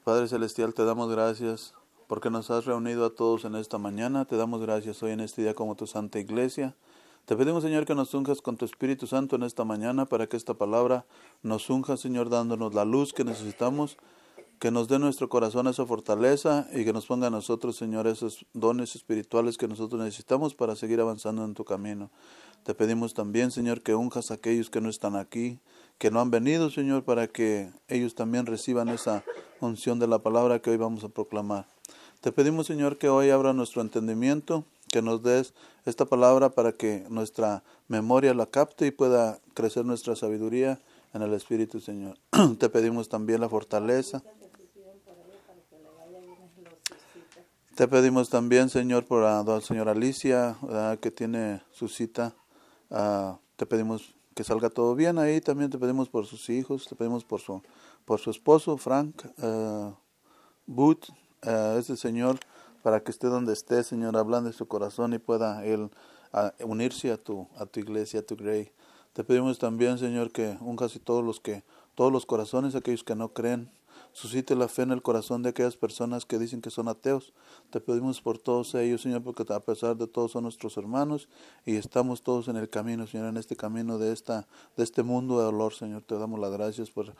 Padre Celestial, te damos gracias porque nos has reunido a todos en esta mañana. Te damos gracias hoy en este día como tu Santa Iglesia. Te pedimos, Señor, que nos unjas con tu Espíritu Santo en esta mañana para que esta palabra nos unja, Señor, dándonos la luz que necesitamos, que nos dé nuestro corazón esa fortaleza y que nos ponga a nosotros, Señor, esos dones espirituales que nosotros necesitamos para seguir avanzando en tu camino. Te pedimos también, Señor, que unjas a aquellos que no están aquí, que no han venido, Señor, para que ellos también reciban esa unción de la palabra que hoy vamos a proclamar. Te pedimos, Señor, que hoy abra nuestro entendimiento, que nos des esta palabra para que nuestra memoria la capte y pueda crecer nuestra sabiduría en el Espíritu, Señor. Te pedimos también la fortaleza. Te pedimos también, Señor, por la señora Alicia, que tiene su cita. Te pedimos que salga todo bien ahí. También te pedimos por sus hijos, te pedimos por su esposo, Frank Booth, este señor, para que esté donde esté, Señor, hablando de su corazón y pueda él unirse a tu iglesia, a tu grey. Te pedimos también, Señor, que unjas y todos los corazones, aquellos que no creen. Suscite la fe en el corazón de aquellas personas que dicen que son ateos. Te pedimos por todos ellos, Señor, porque a pesar de todos son nuestros hermanos y estamos todos en el camino, Señor, en este camino de este mundo de dolor, Señor. Te damos las gracias por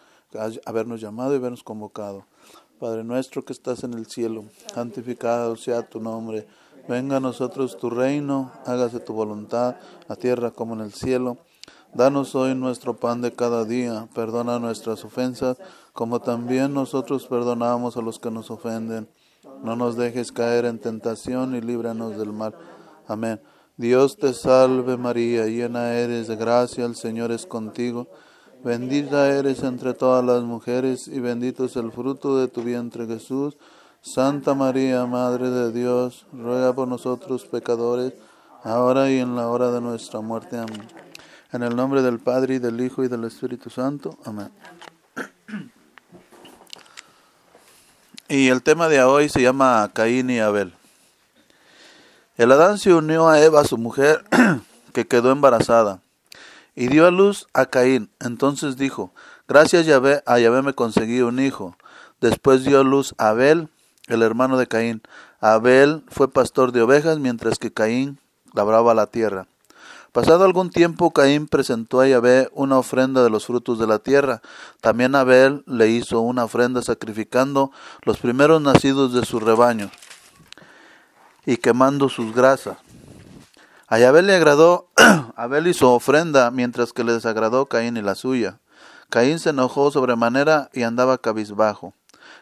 habernos llamado y habernos convocado. Padre nuestro que estás en el cielo, santificado sea tu nombre. Venga a nosotros tu reino, hágase tu voluntad, a tierra como en el cielo. Danos hoy nuestro pan de cada día, perdona nuestras ofensas, como también nosotros perdonamos a los que nos ofenden. No nos dejes caer en tentación y líbranos del mal. Amén. Dios te salve María, llena eres de gracia, el Señor es contigo. Bendita eres entre todas las mujeres y bendito es el fruto de tu vientre Jesús. Santa María, Madre de Dios, ruega por nosotros pecadores, ahora y en la hora de nuestra muerte. Amén. En el nombre del Padre, y del Hijo, y del Espíritu Santo. Amén. Y el tema de hoy se llama Caín y Abel. El Adán se unió a Eva, su mujer, que quedó embarazada, y dio a luz a Caín. Entonces dijo, gracias a Yahvé me conseguí un hijo. Después dio a luz a Abel, el hermano de Caín. Abel fue pastor de ovejas, mientras que Caín labraba la tierra. Pasado algún tiempo, Caín presentó a Yahvé una ofrenda de los frutos de la tierra. También Abel le hizo una ofrenda sacrificando los primeros nacidos de su rebaño y quemando sus grasas. A Yahvé le agradó Abel y su ofrenda, mientras que le desagradó Caín y la suya. Caín se enojó sobremanera y andaba cabizbajo.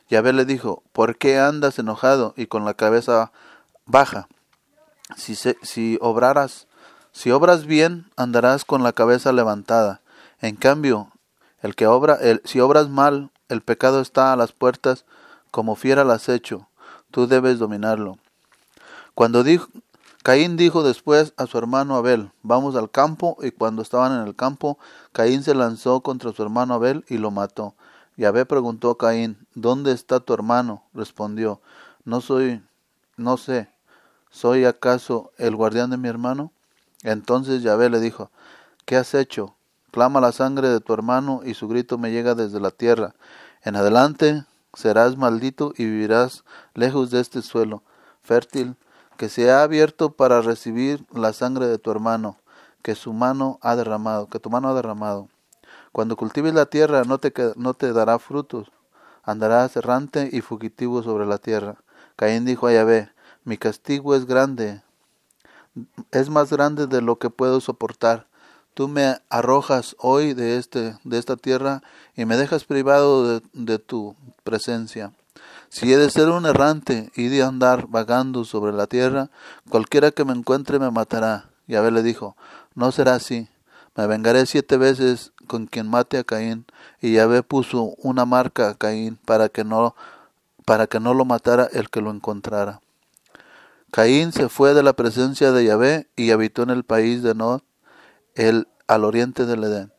Yahvé le dijo, ¿por qué andas enojado y con la cabeza baja? Si obras bien, andarás con la cabeza levantada. En cambio, si obras mal, el pecado está a las puertas, como fiera al acecho. Tú debes dominarlo. Caín dijo después a su hermano Abel, vamos al campo, y cuando estaban en el campo, Caín se lanzó contra su hermano Abel y lo mató. Yahvé preguntó a Caín, ¿dónde está tu hermano? Respondió, no sé, ¿soy acaso el guardián de mi hermano? Entonces Yahvé le dijo, ¿qué has hecho? Clama la sangre de tu hermano y su grito me llega desde la tierra. En adelante serás maldito y vivirás lejos de este suelo fértil que se ha abierto para recibir la sangre de tu hermano, que tu mano ha derramado. Cuando cultives la tierra no te dará frutos, andarás errante y fugitivo sobre la tierra. Caín dijo a Yahvé, mi castigo es más grande de lo que puedo soportar. Tú me arrojas hoy de esta tierra y me dejas privado de tu presencia. Si he de ser un errante y de andar vagando sobre la tierra, cualquiera que me encuentre me matará. Yahvé le dijo, no será así. Me vengaré 7 veces con quien mate a Caín. Y Yahvé puso una marca a Caín para que no lo matara el que lo encontrara. Caín se fue de la presencia de Yahvé y habitó en el país de Nod, al oriente del Edén.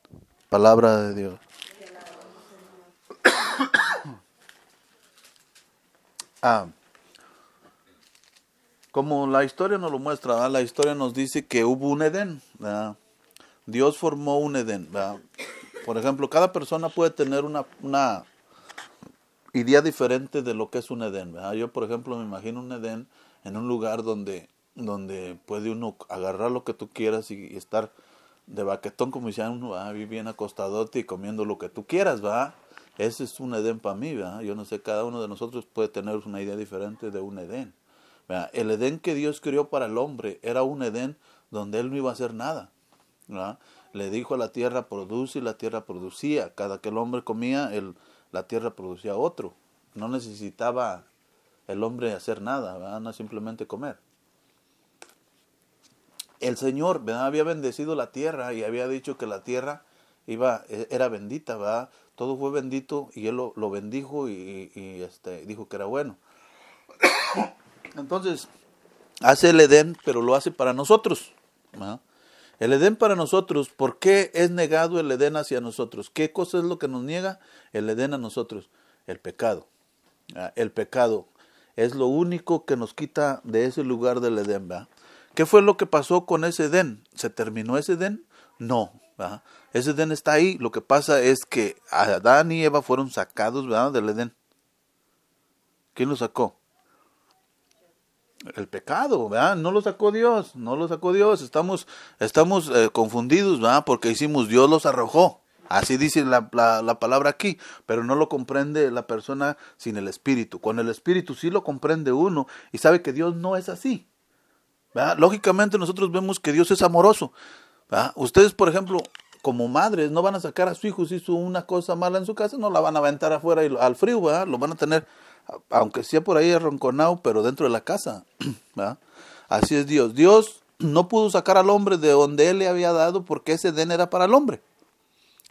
Palabra de Dios. Como la historia nos lo muestra, ¿verdad? La historia nos dice que hubo un Edén, ¿verdad? Dios formó un Edén, ¿verdad? Por ejemplo, cada persona puede tener una idea diferente de lo que es un Edén, ¿verdad? Yo, por ejemplo, me imagino un Edén en un lugar donde puede uno agarrar lo que tú quieras y estar de baquetón, como decían uno, ¿verdad? Bien acostadote y comiendo lo que tú quieras, ¿verdad? Ese es un Edén para mí, ¿verdad? Yo no sé, cada uno de nosotros puede tener una idea diferente de un Edén, ¿verdad? El Edén que Dios creó para el hombre era un Edén donde él no iba a hacer nada, ¿verdad? Le dijo a la tierra, produce, y la tierra producía. Cada que el hombre comía, la tierra producía otro. No necesitaba el hombre hacer nada, ¿verdad? No simplemente comer. El Señor, ¿verdad? Había bendecido la tierra y había dicho que la tierra era bendita, ¿verdad? Todo fue bendito y Él lo bendijo y dijo que era bueno. Entonces, hace el Edén, pero lo hace para nosotros, ¿verdad? El Edén para nosotros, ¿por qué es negado el Edén hacia nosotros? ¿Qué cosa es lo que nos niega el Edén a nosotros? El pecado. El pecado es lo único que nos quita de ese lugar del Edén, ¿verdad? ¿Qué fue lo que pasó con ese Edén? ¿Se terminó ese Edén? No, ¿verdad? Ese Edén está ahí. Lo que pasa es que Adán y Eva fueron sacados, ¿verdad?, del Edén. ¿Quién lo sacó? El pecado, ¿verdad? No lo sacó Dios, no lo sacó Dios. Estamos confundidos, ¿verdad? Porque decimos Dios los arrojó. Así dice la palabra aquí, pero no lo comprende la persona sin el Espíritu. Con el Espíritu sí lo comprende uno y sabe que Dios no es así, ¿verdad? Lógicamente nosotros vemos que Dios es amoroso, ¿verdad? Ustedes, por ejemplo, como madres, no van a sacar a su hijo si hizo una cosa mala en su casa, no la van a aventar afuera al frío, ¿verdad? Lo van a tener, aunque sea por ahí arronconado, pero dentro de la casa, ¿verdad? Así es Dios. Dios no pudo sacar al hombre de donde Él le había dado porque ese Edén era para el hombre.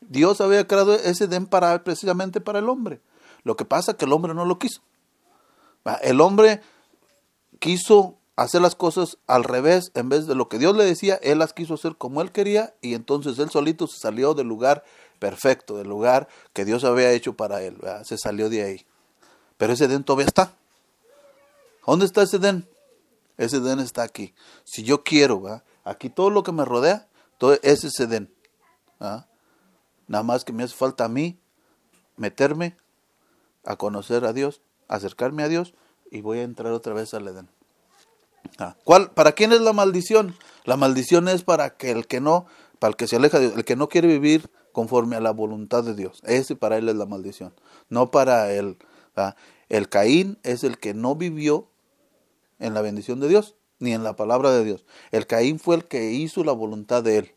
Dios había creado ese Edén precisamente para el hombre. Lo que pasa es que el hombre no lo quiso, ¿verdad? El hombre quiso hacer las cosas al revés, en vez de lo que Dios le decía, él las quiso hacer como él quería y entonces él solito se salió del lugar perfecto, del lugar que Dios había hecho para él, ¿verdad? Se salió de ahí. Pero ese Edén todavía está. ¿Dónde está ese Edén? Ese Edén está aquí. Si yo quiero, ¿verdad?, aquí todo lo que me rodea, todo ese es Edén, ¿verdad? Nada más que me hace falta a mí meterme a conocer a Dios, acercarme a Dios y voy a entrar otra vez al Edén. ¿Para quién es la maldición? La maldición es para el que se aleja de Dios, el que no quiere vivir conforme a la voluntad de Dios. Ese para él es la maldición. No para él. El Caín es el que no vivió en la bendición de Dios, ni en la palabra de Dios. El Caín fue el que hizo la voluntad de él.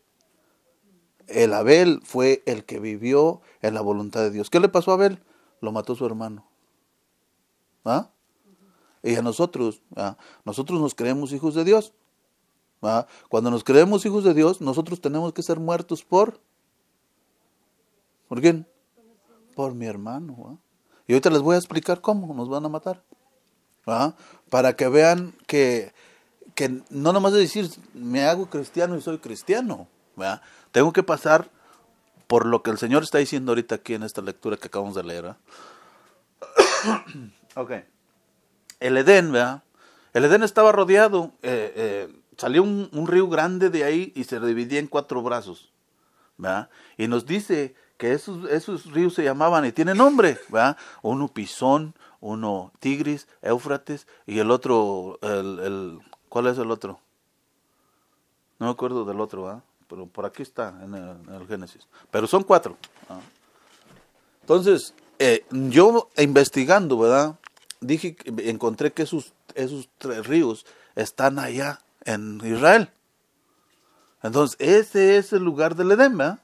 El Abel fue el que vivió en la voluntad de Dios. ¿Qué le pasó a Abel? Lo mató su hermano. ¿Ah? Y a nosotros nos creemos hijos de Dios. Cuando nos creemos hijos de Dios, nosotros tenemos que ser muertos ¿por quién? Por mi hermano. Y ahorita les voy a explicar cómo nos van a matar. Para que vean que no nomás es decir, me hago cristiano y soy cristiano. Tengo que pasar por lo que el Señor está diciendo ahorita aquí en esta lectura que acabamos de leer. Ok. El Edén, ¿verdad? El Edén estaba rodeado, salió un río grande de ahí y se dividía en 4 brazos, ¿verdad? Y nos dice que esos ríos se llamaban y tienen nombre, ¿verdad? Uno Pisón, uno Tigris, Éufrates y el otro, ¿cuál es el otro? No me acuerdo del otro, ¿verdad? Pero por aquí está en el Génesis. Pero son 4. ¿verdad? Entonces, yo investigando, ¿verdad?, encontré que esos 3 ríos están allá en Israel. Entonces, ese es el lugar del Edén, ¿verdad?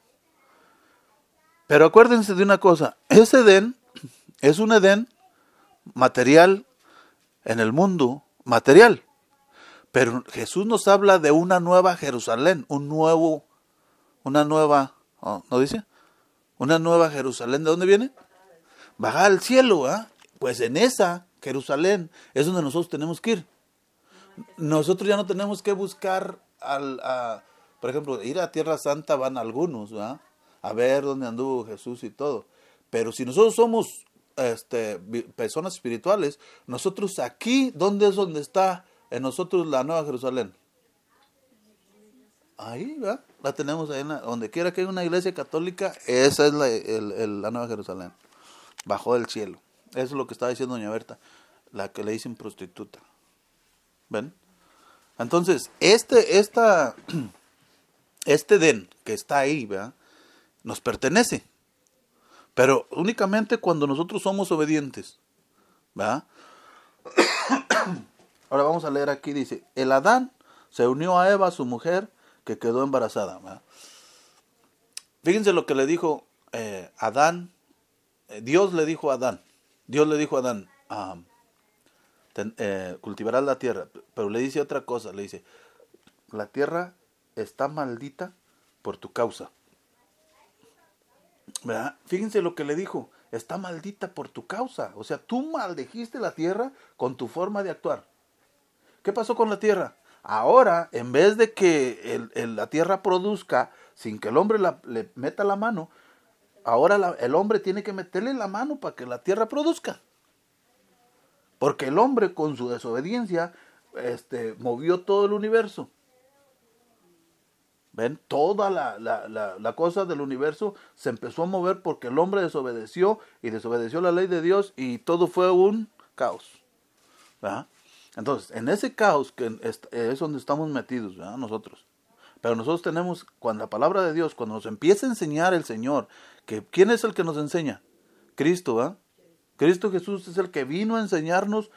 Pero acuérdense de una cosa, ese Edén es un Edén material en el mundo material. Pero Jesús nos habla de una nueva Jerusalén, una nueva, ¿no dice? Una nueva Jerusalén, ¿de dónde viene? Baja al cielo, ¿verdad? Pues en esa Jerusalén es donde nosotros tenemos que ir. Nosotros ya no tenemos que buscar, por ejemplo, ir a Tierra Santa van algunos, ¿verdad?, a ver dónde anduvo Jesús y todo. Pero si nosotros somos personas espirituales, nosotros aquí, ¿dónde es donde está en nosotros la Nueva Jerusalén? Ahí, ¿verdad? La tenemos ahí, donde quiera que haya una iglesia católica, esa es la Nueva Jerusalén, bajo del cielo. Eso es lo que estaba diciendo doña Berta, la que le dicen prostituta. ¿Ven? Entonces, este Edén que está ahí, ¿verdad?, nos pertenece. Pero únicamente cuando nosotros somos obedientes. ¿Verdad? Ahora vamos a leer aquí, dice, el Adán se unió a Eva, su mujer, que quedó embarazada. ¿Verdad? Fíjense lo que le dijo Adán. Dios le dijo a Adán, cultivarás la tierra, pero le dice otra cosa, le dice, la tierra está maldita por tu causa. ¿Verdad? Fíjense lo que le dijo, está maldita por tu causa, o sea, tú maldijiste la tierra con tu forma de actuar. ¿Qué pasó con la tierra? Ahora, en vez de que la tierra produzca sin que el hombre le meta la mano, ahora el hombre tiene que meterle la mano para que la tierra produzca. Porque el hombre con su desobediencia movió todo el universo. ¿Ven? Toda la cosa del universo se empezó a mover porque el hombre desobedeció y desobedeció la ley de Dios y todo fue un caos. ¿Verdad? Entonces, en ese caos que es donde estamos metidos, ¿verdad?, nosotros. Pero nosotros tenemos, cuando la palabra de Dios, cuando nos empieza a enseñar el Señor, que ¿quién es el que nos enseña? Cristo, ¿verdad? Cristo Jesús es el que vino a enseñarnos,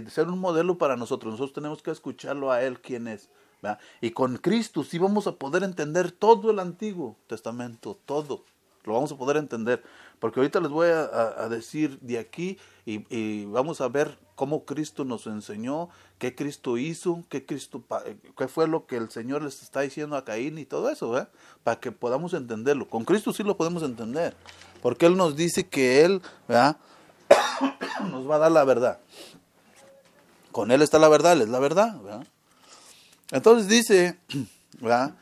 ser un modelo para nosotros. Nosotros tenemos que escucharlo a Él, quién es. ¿Verdad? Y con Cristo sí vamos a poder entender todo el Antiguo Testamento, todo. Lo vamos a poder entender. Porque ahorita les voy a decir de aquí y vamos a ver cómo Cristo nos enseñó, qué Cristo hizo, qué fue lo que el Señor les está diciendo a Caín y todo eso, ¿eh? Para que podamos entenderlo. Con Cristo sí lo podemos entender. Porque Él nos dice que Él, ¿verdad?, nos va a dar la verdad. Con Él está la verdad, Él es la verdad, ¿verdad? Entonces dice, ¿verdad?,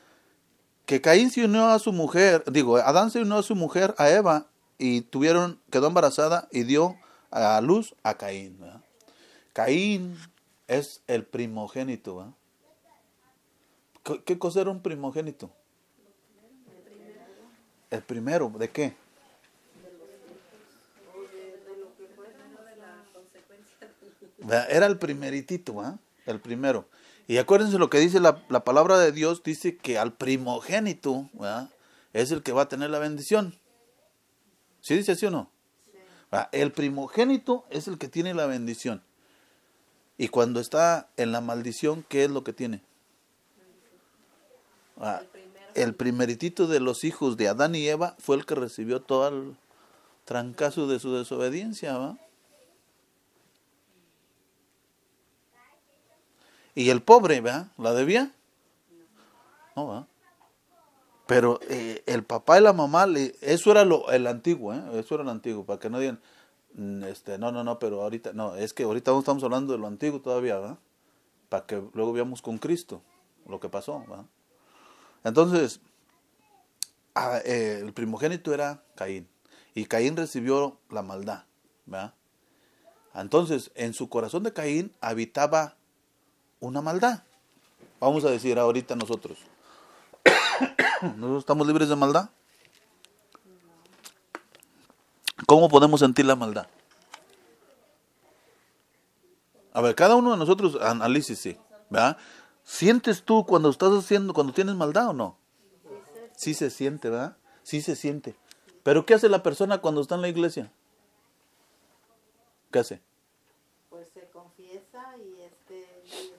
que Caín se unió a su mujer, Adán se unió a su mujer, a Eva, y quedó embarazada y dio a luz a Caín, ¿verdad? Caín es el primogénito, ¿verdad? ¿Qué cosa era un primogénito? El primero, ¿de qué? Era el primeritito, ¿verdad? El primero. Y acuérdense lo que dice la palabra de Dios, dice que al primogénito, ¿verdad?, es el que va a tener la bendición. ¿Sí dice así o no? Sí. El primogénito es el que tiene la bendición. Y cuando está en la maldición, ¿qué es lo que tiene? El primeritito de los hijos de Adán y Eva fue el que recibió todo el trancazo de su desobediencia, ¿verdad? Y el pobre, ¿verdad?, ¿la debía? No, ¿verdad? Pero el papá y la mamá, eso era el antiguo, eso era el antiguo, para que no digan, no, pero ahorita, no, es que ahorita estamos hablando de lo antiguo todavía, ¿verdad? Para que luego veamos con Cristo lo que pasó, ¿verdad? Entonces, el primogénito era Caín, y Caín recibió la maldad, ¿verdad? Entonces, en su corazón de Caín habitaba una maldad. Vamos a decir ahorita nosotros, ¿nosotros estamos libres de maldad? ¿Cómo podemos sentir la maldad? A ver, cada uno de nosotros analícese, ¿verdad? ¿Sientes tú cuando tienes maldad o no? Sí se siente, ¿verdad? Sí se siente. Pero ¿qué hace la persona cuando está en la iglesia? ¿Qué hace? Pues se confiesa y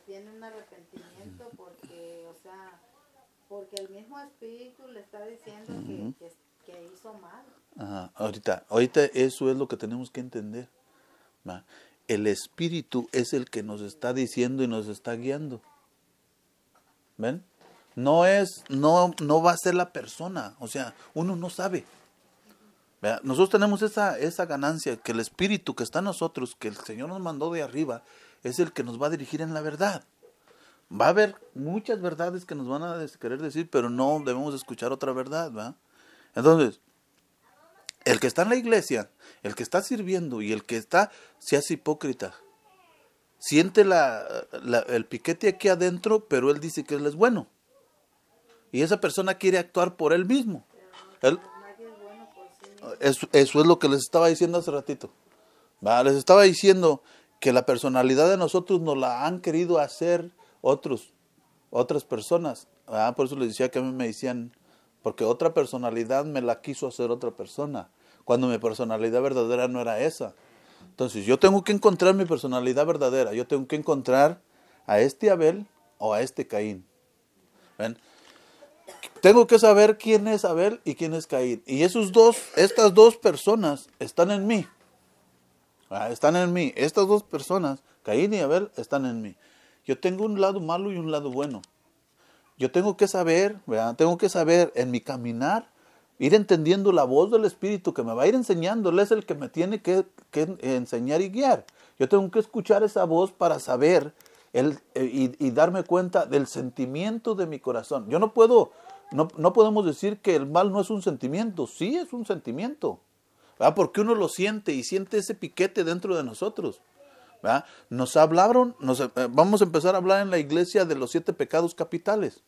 tiene un arrepentimiento porque el mismo espíritu le está diciendo que hizo mal. Ajá. Ahorita eso es lo que tenemos que entender, ¿va? El espíritu es el que nos está diciendo y nos está guiando. ¿Ven? No va a ser la persona, o sea, uno no sabe. ¿Verdad? Nosotros tenemos esa ganancia, que el espíritu que está en nosotros, que el Señor nos mandó de arriba, es el que nos va a dirigir en la verdad. Va a haber muchas verdades que nos van a querer decir, pero no debemos escuchar otra verdad, ¿verdad? Entonces, el que está en la iglesia, el que está sirviendo y el que se hace hipócrita, siente el piquete aquí adentro, pero él dice que él es bueno. Y esa persona quiere actuar por él mismo. Eso es lo que les estaba diciendo hace ratito. ¿Va? Les estaba diciendo que la personalidad de nosotros nos la han querido hacer otras personas. ¿Va? Por eso les decía que a mí me decían, porque otra personalidad me la quiso hacer otra persona, cuando mi personalidad verdadera no era esa. Entonces yo tengo que encontrar mi personalidad verdadera, yo tengo que encontrar a este Abel o a este Caín. ¿Ven? Tengo que saber quién es Abel y quién es Caín. Y estas dos personas están en mí. Están en mí. Estas dos personas, Caín y Abel, están en mí. Yo tengo un lado malo y un lado bueno. Yo tengo que saber, ¿verdad? Tengo que saber en mi caminar, ir entendiendo la voz del Espíritu que me va a ir enseñando. Él es el que me tiene que enseñar y guiar. Yo tengo que escuchar esa voz para saber y darme cuenta del sentimiento de mi corazón. Yo no podemos decir que el mal no es un sentimiento. Sí es un sentimiento, ¿verdad? Porque uno lo siente y siente ese piquete dentro de nosotros, ¿verdad? Vamos a empezar a hablar en la iglesia de los 7 pecados capitales,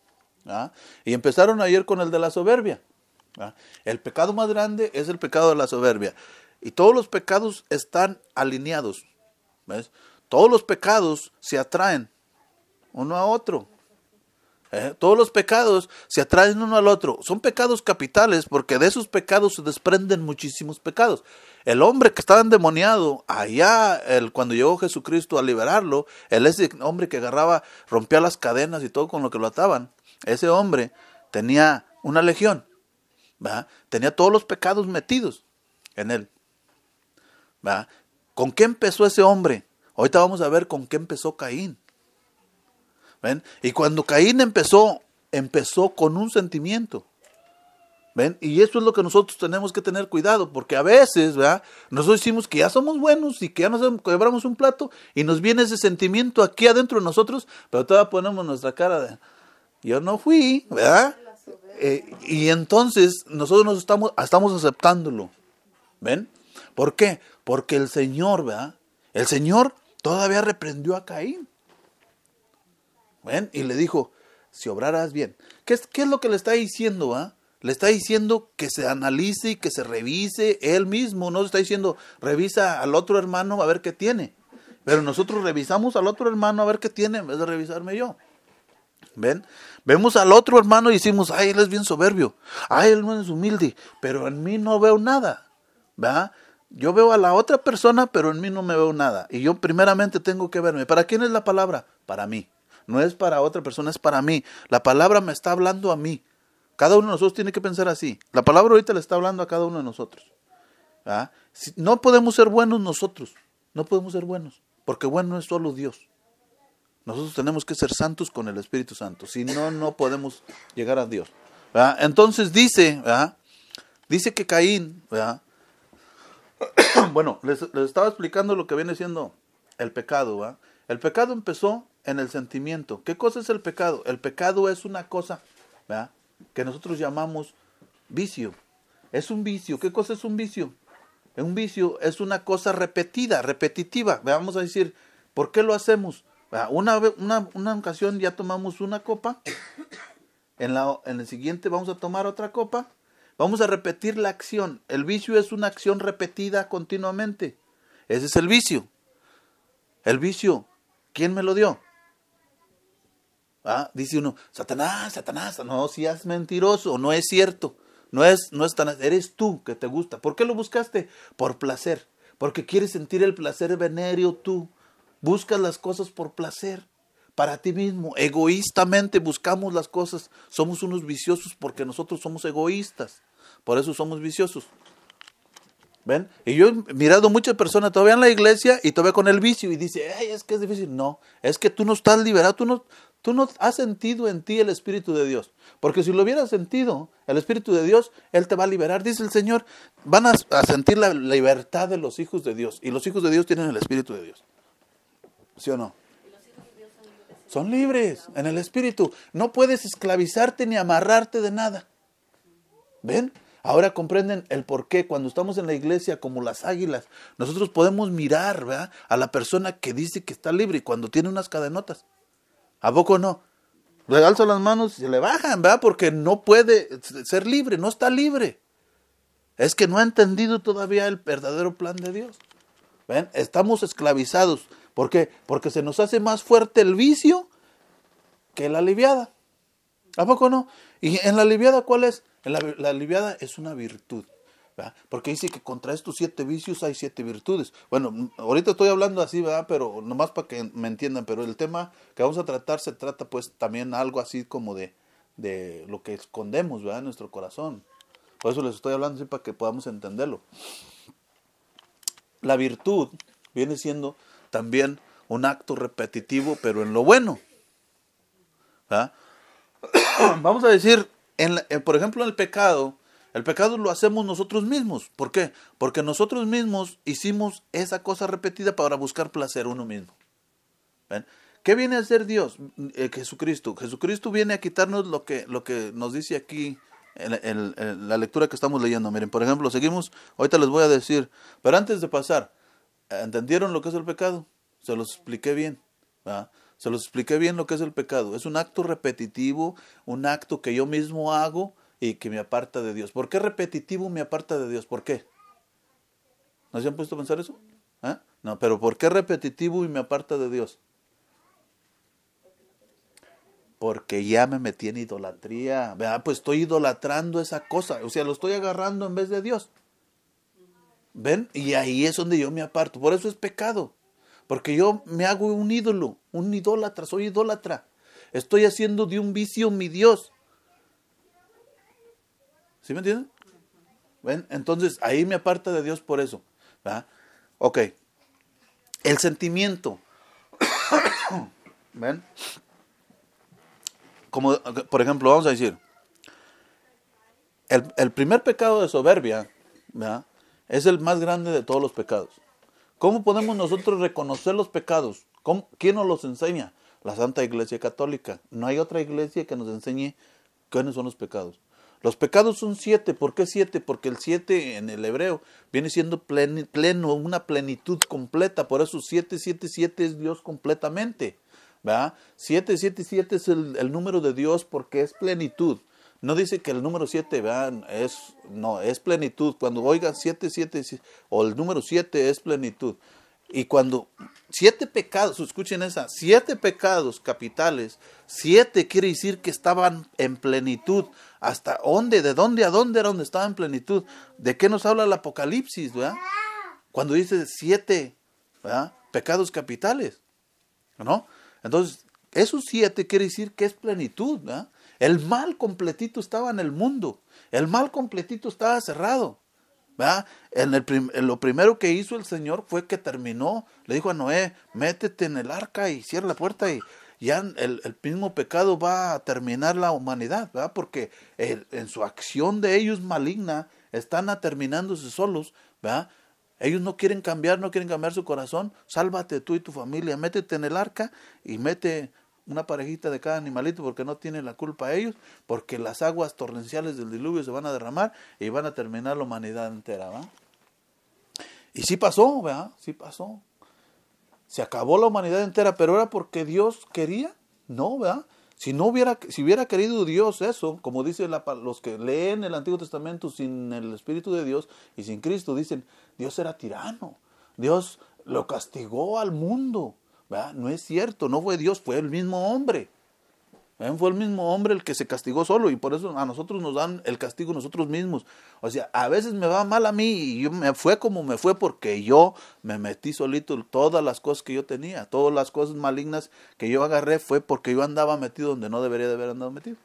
¿verdad? Y empezaron ayer con el de la soberbia, ¿verdad? El pecado más grande es el pecado de la soberbia. Y todos los pecados están alineados, ¿ves? Todos los pecados se atraen uno a otro. Todos los pecados se atraen uno al otro. Son pecados capitales porque de esos pecados se desprenden muchísimos pecados. El hombre que estaba endemoniado, allá cuando llegó Jesucristo a liberarlo, ese hombre que rompía las cadenas y todo con lo que lo ataban, ese hombre tenía una legión, ¿verdad? Tenía todos los pecados metidos en él, ¿verdad? ¿Con qué empezó ese hombre? Ahorita vamos a ver con qué empezó Caín. ¿Ven? Y cuando Caín empezó con un sentimiento. ¿Ven? Y eso es lo que nosotros tenemos que tener cuidado, porque a veces, ¿verdad? Nosotros decimos que ya somos buenos y que ya nos quebramos un plato y nos viene ese sentimiento aquí adentro de nosotros, pero todavía ponemos nuestra cara de, yo no fui, ¿verdad? Y entonces nosotros estamos aceptándolo. ¿Ven? ¿Por qué? Porque el Señor, ¿verdad? El Señor todavía reprendió a Caín. ¿Ven? Y le dijo, si obraras bien. ¿Qué es lo que le está diciendo? Le está diciendo que se analice y que se revise él mismo. No le está diciendo, revisa al otro hermano a ver qué tiene. Pero nosotros revisamos al otro hermano a ver qué tiene en vez de revisarme yo. ¿Ven? Vemos al otro hermano y decimos, ay, él es bien soberbio. Ay, él no es humilde. Pero en mí no veo nada. ¿Verdad? Yo veo a la otra persona, pero en mí no me veo nada. Y yo primeramente tengo que verme. ¿Para quién es la palabra? Para mí. No es para otra persona, es para mí. La palabra me está hablando a mí. Cada uno de nosotros tiene que pensar así. La palabra ahorita le está hablando a cada uno de nosotros. ¿Ah? No podemos ser buenos nosotros. No podemos ser buenos. Porque bueno es solo Dios. Nosotros tenemos que ser santos con el Espíritu Santo. Si no, no podemos llegar a Dios. ¿Ah? Entonces dice que Caín, ¿verdad? Bueno, les estaba explicando lo que viene siendo el pecado, ¿verdad? El pecado empezó en el sentimiento. ¿Qué cosa es el pecado? El pecado es una cosa, ¿verdad?, que nosotros llamamos vicio. Es un vicio. ¿Qué cosa es un vicio? Un vicio es una cosa repetitiva. Vamos a decir, ¿por qué lo hacemos? Una ocasión ya tomamos una copa, en el siguiente vamos a tomar otra copa, vamos a repetir la acción. El vicio es una acción repetida continuamente. Ese es el vicio. El vicio, ¿quién me lo dio? Dice uno, Satanás, no seas mentiroso, no es cierto, no es Satanás, eres tú que te gusta. ¿Por qué lo buscaste? Por placer, porque quieres sentir el placer venéreo tú. Buscas las cosas por placer, para ti mismo, egoístamente buscamos las cosas. Somos unos viciosos porque nosotros somos egoístas, por eso somos viciosos. ¿Ven? Y yo he mirado muchas personas todavía en la iglesia y todavía con el vicio y dice, ay, es que es difícil. No, es que tú no estás liberado, tú no has sentido en ti el Espíritu de Dios. Porque si lo hubieras sentido, el Espíritu de Dios, Él te va a liberar. Dice el Señor, van a sentir la libertad de los hijos de Dios. Y los hijos de Dios tienen el Espíritu de Dios. ¿Sí o no? Son libres en el Espíritu. No puedes esclavizarte ni amarrarte de nada. ¿Ven? Ahora comprenden el por qué cuando estamos en la iglesia como las águilas, nosotros podemos mirar, ¿verdad?, a la persona que dice que está libre y cuando tiene unas cadenotas. ¿A poco no? Le alza las manos y se le bajan, ¿verdad? Porque no puede ser libre, no está libre. Es que no ha entendido todavía el verdadero plan de Dios. ¿Ven? Estamos esclavizados. ¿Por qué? Porque se nos hace más fuerte el vicio que la aliviada. ¿A poco no? Y en la aliviada, ¿cuál es? La aliviada es una virtud. ¿Verdad? Porque dice que contra estos 7 vicios hay 7 virtudes. Bueno, ahorita estoy hablando así, ¿verdad? Pero nomás para que me entiendan. Pero el tema que vamos a tratar se trata pues también algo así como de lo que escondemos, ¿verdad? En nuestro corazón. Por eso les estoy hablando así para que podamos entenderlo. La virtud viene siendo también un acto repetitivo, pero en lo bueno. ¿Verdad? Vamos a decir, por ejemplo, en el pecado lo hacemos nosotros mismos. ¿Por qué? Porque nosotros mismos hicimos esa cosa repetida para buscar placer uno mismo. ¿Ven? ¿Qué viene a hacer Dios? Jesucristo. Jesucristo viene a quitarnos lo que nos dice aquí en la lectura que estamos leyendo. Miren, por ejemplo, seguimos, ahorita les voy a decir, pero antes de pasar, ¿entendieron lo que es el pecado? Se los expliqué bien, ¿verdad? Se los expliqué bien lo que es el pecado. Es un acto repetitivo, un acto que yo mismo hago y que me aparta de Dios. ¿Por qué repetitivo me aparta de Dios? ¿Por qué? ¿No se han puesto a pensar eso? ¿Eh? No, pero ¿por qué repetitivo y me aparta de Dios? Porque ya me metí en idolatría. ¿Verdad? Pues estoy idolatrando esa cosa. O sea, lo estoy agarrando en vez de Dios. ¿Ven? Y ahí es donde yo me aparto. Por eso es pecado. Porque yo me hago un ídolo, un idólatra, soy idólatra. Estoy haciendo de un vicio mi Dios. ¿Sí me entienden? ¿Ven? Entonces ahí me aparta de Dios por eso. ¿Verdad? Ok. El sentimiento. ¿Ven? Como, por ejemplo, vamos a decir, el primer pecado de soberbia, ¿verdad? Es el más grande de todos los pecados. ¿Cómo podemos nosotros reconocer los pecados? ¿Quién nos los enseña? La Santa Iglesia Católica. No hay otra iglesia que nos enseñe cuáles son los pecados. Los pecados son 7. ¿Por qué 7? Porque el 7 en el hebreo viene siendo pleno, una plenitud completa. Por eso 7, 7, 7 es Dios completamente. ¿Verdad? 7, 7, 7 es el número de Dios porque es plenitud. No dice que el número 7 es plenitud. Cuando oigan 7, 7, o el número 7 es plenitud. Y cuando 7 pecados, escuchen esa, 7 pecados capitales, 7 quiere decir que estaban en plenitud. ¿Hasta dónde? ¿De dónde a dónde era donde estaba en plenitud? ¿De qué nos habla el Apocalipsis? ¿Verdad? Cuando dice 7, ¿verdad? Pecados capitales, ¿no? Entonces, esos 7 quiere decir que es plenitud, ¿verdad? El mal completito estaba en el mundo. El mal completito estaba cerrado. ¿Verdad? Lo primero que hizo el Señor fue que terminó. Le dijo a Noé, métete en el arca y cierra la puerta y ya el mismo pecado va a terminar la humanidad. ¿Verdad? Porque en su acción de ellos maligna están terminándose solos. ¿Verdad? Ellos no quieren cambiar su corazón. Sálvate tú y tu familia, métete en el arca y mete una parejita de cada animalito porque no tienen la culpa ellos, porque las aguas torrenciales del diluvio se van a derramar y van a terminar la humanidad entera, ¿verdad? Y sí pasó, ¿verdad? Sí pasó. Se acabó la humanidad entera, pero ¿era porque Dios quería? No, ¿verdad? Si hubiera querido Dios eso, como dice los que leen el Antiguo Testamento sin el Espíritu de Dios y sin Cristo, dicen, Dios era tirano, Dios lo castigó al mundo. ¿Verdad? No es cierto, no fue Dios, fue el mismo hombre. Fue el mismo hombre el que se castigó solo y por eso a nosotros nos dan el castigo nosotros mismos. O sea, a veces me va mal a mí y me fue como me fue porque yo me metí solito todas las cosas que yo tenía, todas las cosas malignas que yo agarré fue porque yo andaba metido donde no debería de haber andado metido.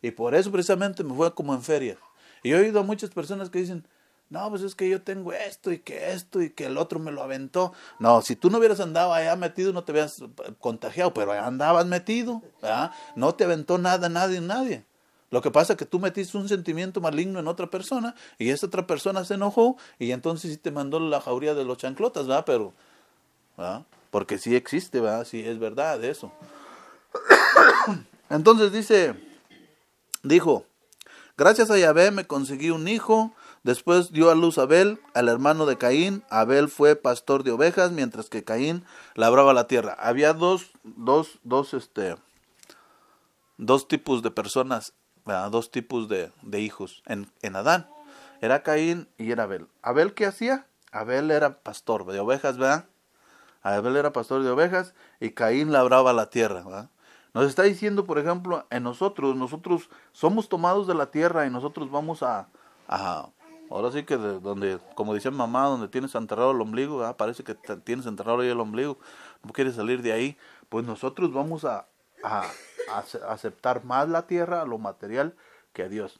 Y por eso precisamente me fue como en feria. Y he oído a muchas personas que dicen, no, pues es que yo tengo esto y que el otro me lo aventó. No, si tú no hubieras andado allá metido, no te hubieras contagiado, pero allá andabas metido, ¿verdad? No te aventó nadie. Lo que pasa es que tú metiste un sentimiento maligno en otra persona y esa otra persona se enojó y entonces sí te mandó la jauría de los chanclotas, ¿verdad? Pero, ¿verdad? Porque sí existe, ¿verdad? Sí es verdad eso. Entonces dijo, gracias a Yahvé me conseguí un hijo. Después dio a luz a Abel, al hermano de Caín. Abel fue pastor de ovejas, mientras que Caín labraba la tierra. Había dos tipos de personas, ¿verdad? 2 tipos de hijos en Adán. Era Caín y era Abel. ¿Abel qué hacía? Abel era pastor de ovejas, ¿verdad? Abel era pastor de ovejas y Caín labraba la tierra, ¿verdad? Nos está diciendo, por ejemplo, en nosotros somos tomados de la tierra y nosotros vamos ahora sí que donde, como dice mamá, donde tienes enterrado el ombligo, ¿verdad? Parece que tienes enterrado ahí el ombligo, no quieres salir de ahí, pues nosotros vamos a aceptar más la tierra, lo material, que a Dios.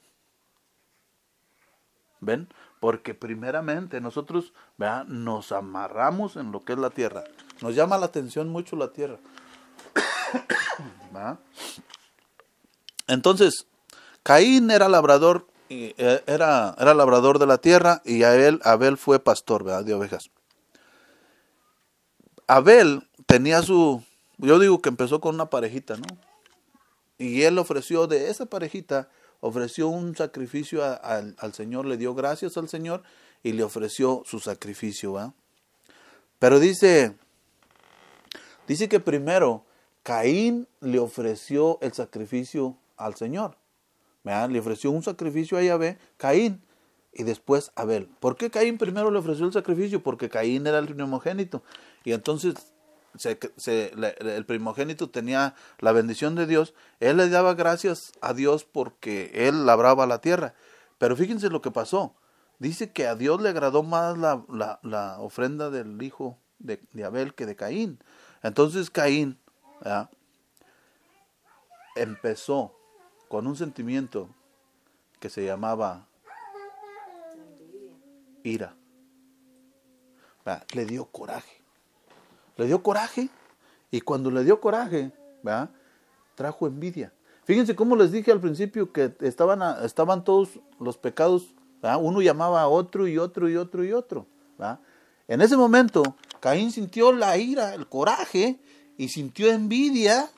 ¿Ven? Porque primeramente nosotros, ¿verdad?, nos amarramos en lo que es la tierra. Nos llama la atención mucho la tierra. ¿Verdad? Entonces, Caín era labrador, era labrador de la tierra, y Abel fue pastor, ¿verdad?, de ovejas. Abel tenía yo digo que empezó con una parejita, ¿no? Y él ofreció de esa parejita, ofreció un sacrificio al Señor, le dio gracias al Señor y le ofreció su sacrificio, ¿verdad? Pero dice que primero Caín le ofreció el sacrificio al Señor, ¿verdad? Le ofreció un sacrificio a Yahvé, Caín, y después Abel. ¿Por qué Caín primero le ofreció el sacrificio? Porque Caín era el primogénito, y entonces el primogénito tenía la bendición de Dios. Él le daba gracias a Dios porque él labraba la tierra. Pero fíjense lo que pasó. Dice que a Dios le agradó más la ofrenda del hijo de Abel que de Caín. Entonces Caín, ¿verdad?, empezó con un sentimiento que se llamaba ira. ¿Verdad? Le dio coraje. Y cuando le dio coraje, ¿verdad?, trajo envidia. Fíjense cómo les dije al principio que estaban todos los pecados, ¿verdad? Uno llamaba a otro y otro y otro y otro, ¿verdad? En ese momento Caín sintió la ira, el coraje, y sintió envidia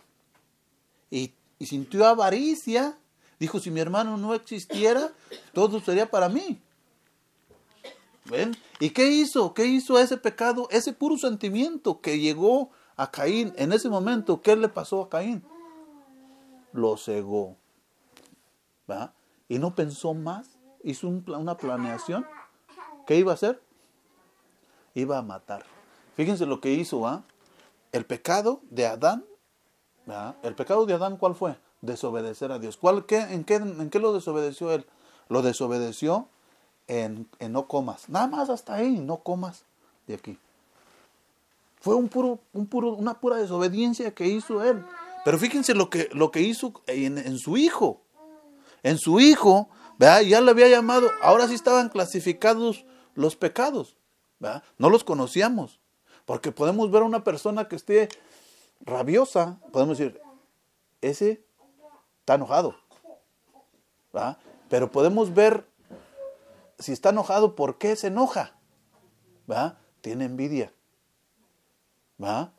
y sintió avaricia. Dijo, si mi hermano no existiera, todo sería para mí. ¿Ven? ¿Y qué hizo? ¿Qué hizo ese pecado? Ese puro sentimiento que llegó a Caín en ese momento, ¿qué le pasó a Caín? Lo cegó, ¿verdad? Y no pensó más, hizo una planeación. ¿Qué iba a hacer? Iba a matar. Fíjense lo que hizo, ¿verdad? El pecado de Adán, ¿verdad? El pecado de Adán, ¿cuál fue? Desobedecer a Dios. ¿En qué lo desobedeció él? Lo desobedeció en no comas. Nada más hasta ahí, no comas de aquí. Fue una pura desobediencia que hizo él. Pero fíjense lo que hizo en su hijo. En su hijo, ¿verdad?, ya le había llamado. Ahora sí estaban clasificados los pecados, ¿verdad? No los conocíamos. Porque podemos ver a una persona que esté rabiosa, podemos decir, ese está enojado, ¿verdad? Pero podemos ver si está enojado, ¿por qué se enoja? ¿Verdad? Tiene envidia, ¿verdad?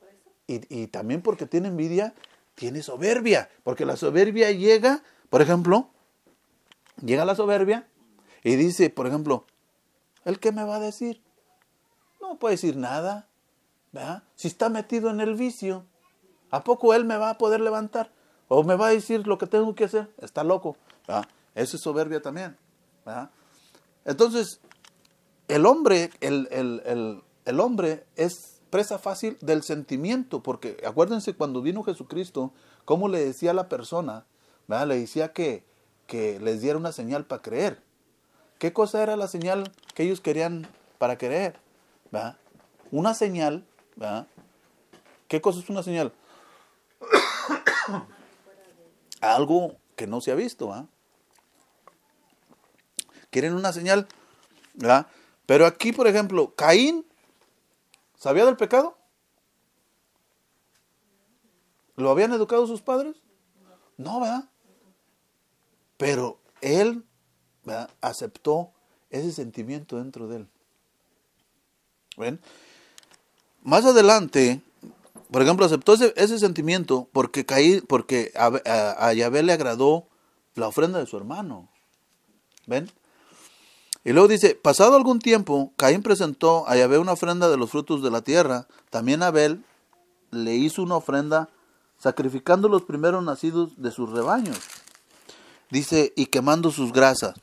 Y también porque tiene envidia, tiene soberbia. Porque la soberbia llega, por ejemplo, llega la soberbia y dice, por ejemplo, ¿el qué me va a decir? No puede decir nada, ¿verdad? Si está metido en el vicio, ¿a poco él me va a poder levantar? ¿O me va a decir lo que tengo que hacer? Está loco, ¿verdad? Eso es soberbia también, ¿verdad? Entonces, el hombre es presa fácil del sentimiento, porque acuérdense cuando vino Jesucristo, cómo le decía a la persona, ¿verdad? Le decía que les diera una señal para creer. ¿Qué cosa era la señal que ellos querían para creer? ¿Verdad? Una señal, ¿verdad? ¿Qué cosa es una señal? Algo que no se ha visto, ¿verdad? Quieren una señal, ¿verdad? Pero aquí, por ejemplo, Caín, ¿sabía del pecado? ¿Lo habían educado sus padres? No, ¿verdad? Pero él, ¿verdad?, aceptó ese sentimiento dentro de él. ¿Ven? Más adelante, por ejemplo, aceptó ese sentimiento porque a Yahvé le agradó la ofrenda de su hermano. ¿Ven? Y luego dice, pasado algún tiempo, Caín presentó a Yahvé una ofrenda de los frutos de la tierra. También Abel le hizo una ofrenda sacrificando los primeros nacidos de sus rebaños. Dice, y quemando su grasa.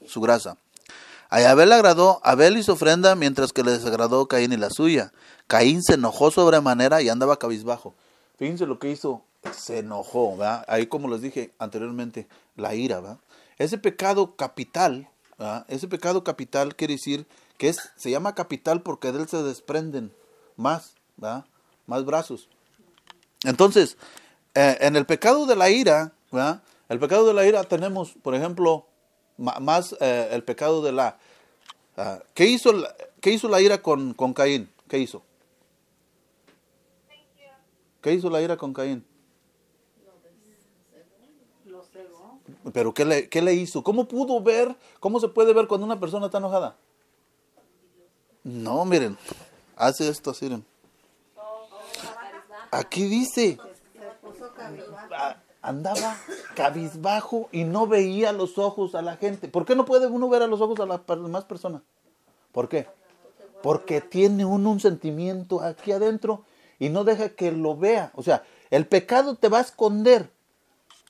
A Yahvé le agradó Abel y su ofrenda, mientras que le desagradó Caín y la suya. Caín se enojó sobremanera y andaba cabizbajo. Fíjense lo que hizo, se enojó, ¿verdad? Ahí, como les dije anteriormente, la ira, ¿verdad? Ese pecado capital, ¿verdad? Ese pecado capital quiere decir que se llama capital porque de él se desprenden más, ¿verdad? Más brazos. Entonces, en el pecado de la ira, ¿verdad? El pecado de la ira tenemos, por ejemplo, más el pecado de la... ¿qué hizo la ira con Caín? ¿Qué hizo? ¿Qué hizo la ira con Caín? Lo cegó. ¿Pero qué le hizo? ¿Cómo pudo ver? ¿Cómo se puede ver cuando una persona está enojada? No, miren, hace esto así, miren. Aquí dice, Se puso cabizbajo. andaba cabizbajo y no veía a los ojos a la gente. ¿Por qué no puede uno ver a los ojos a las demás personas? ¿Por qué? Porque tiene uno un sentimiento aquí adentro y no deja que lo vea. O sea, el pecado te va a esconder.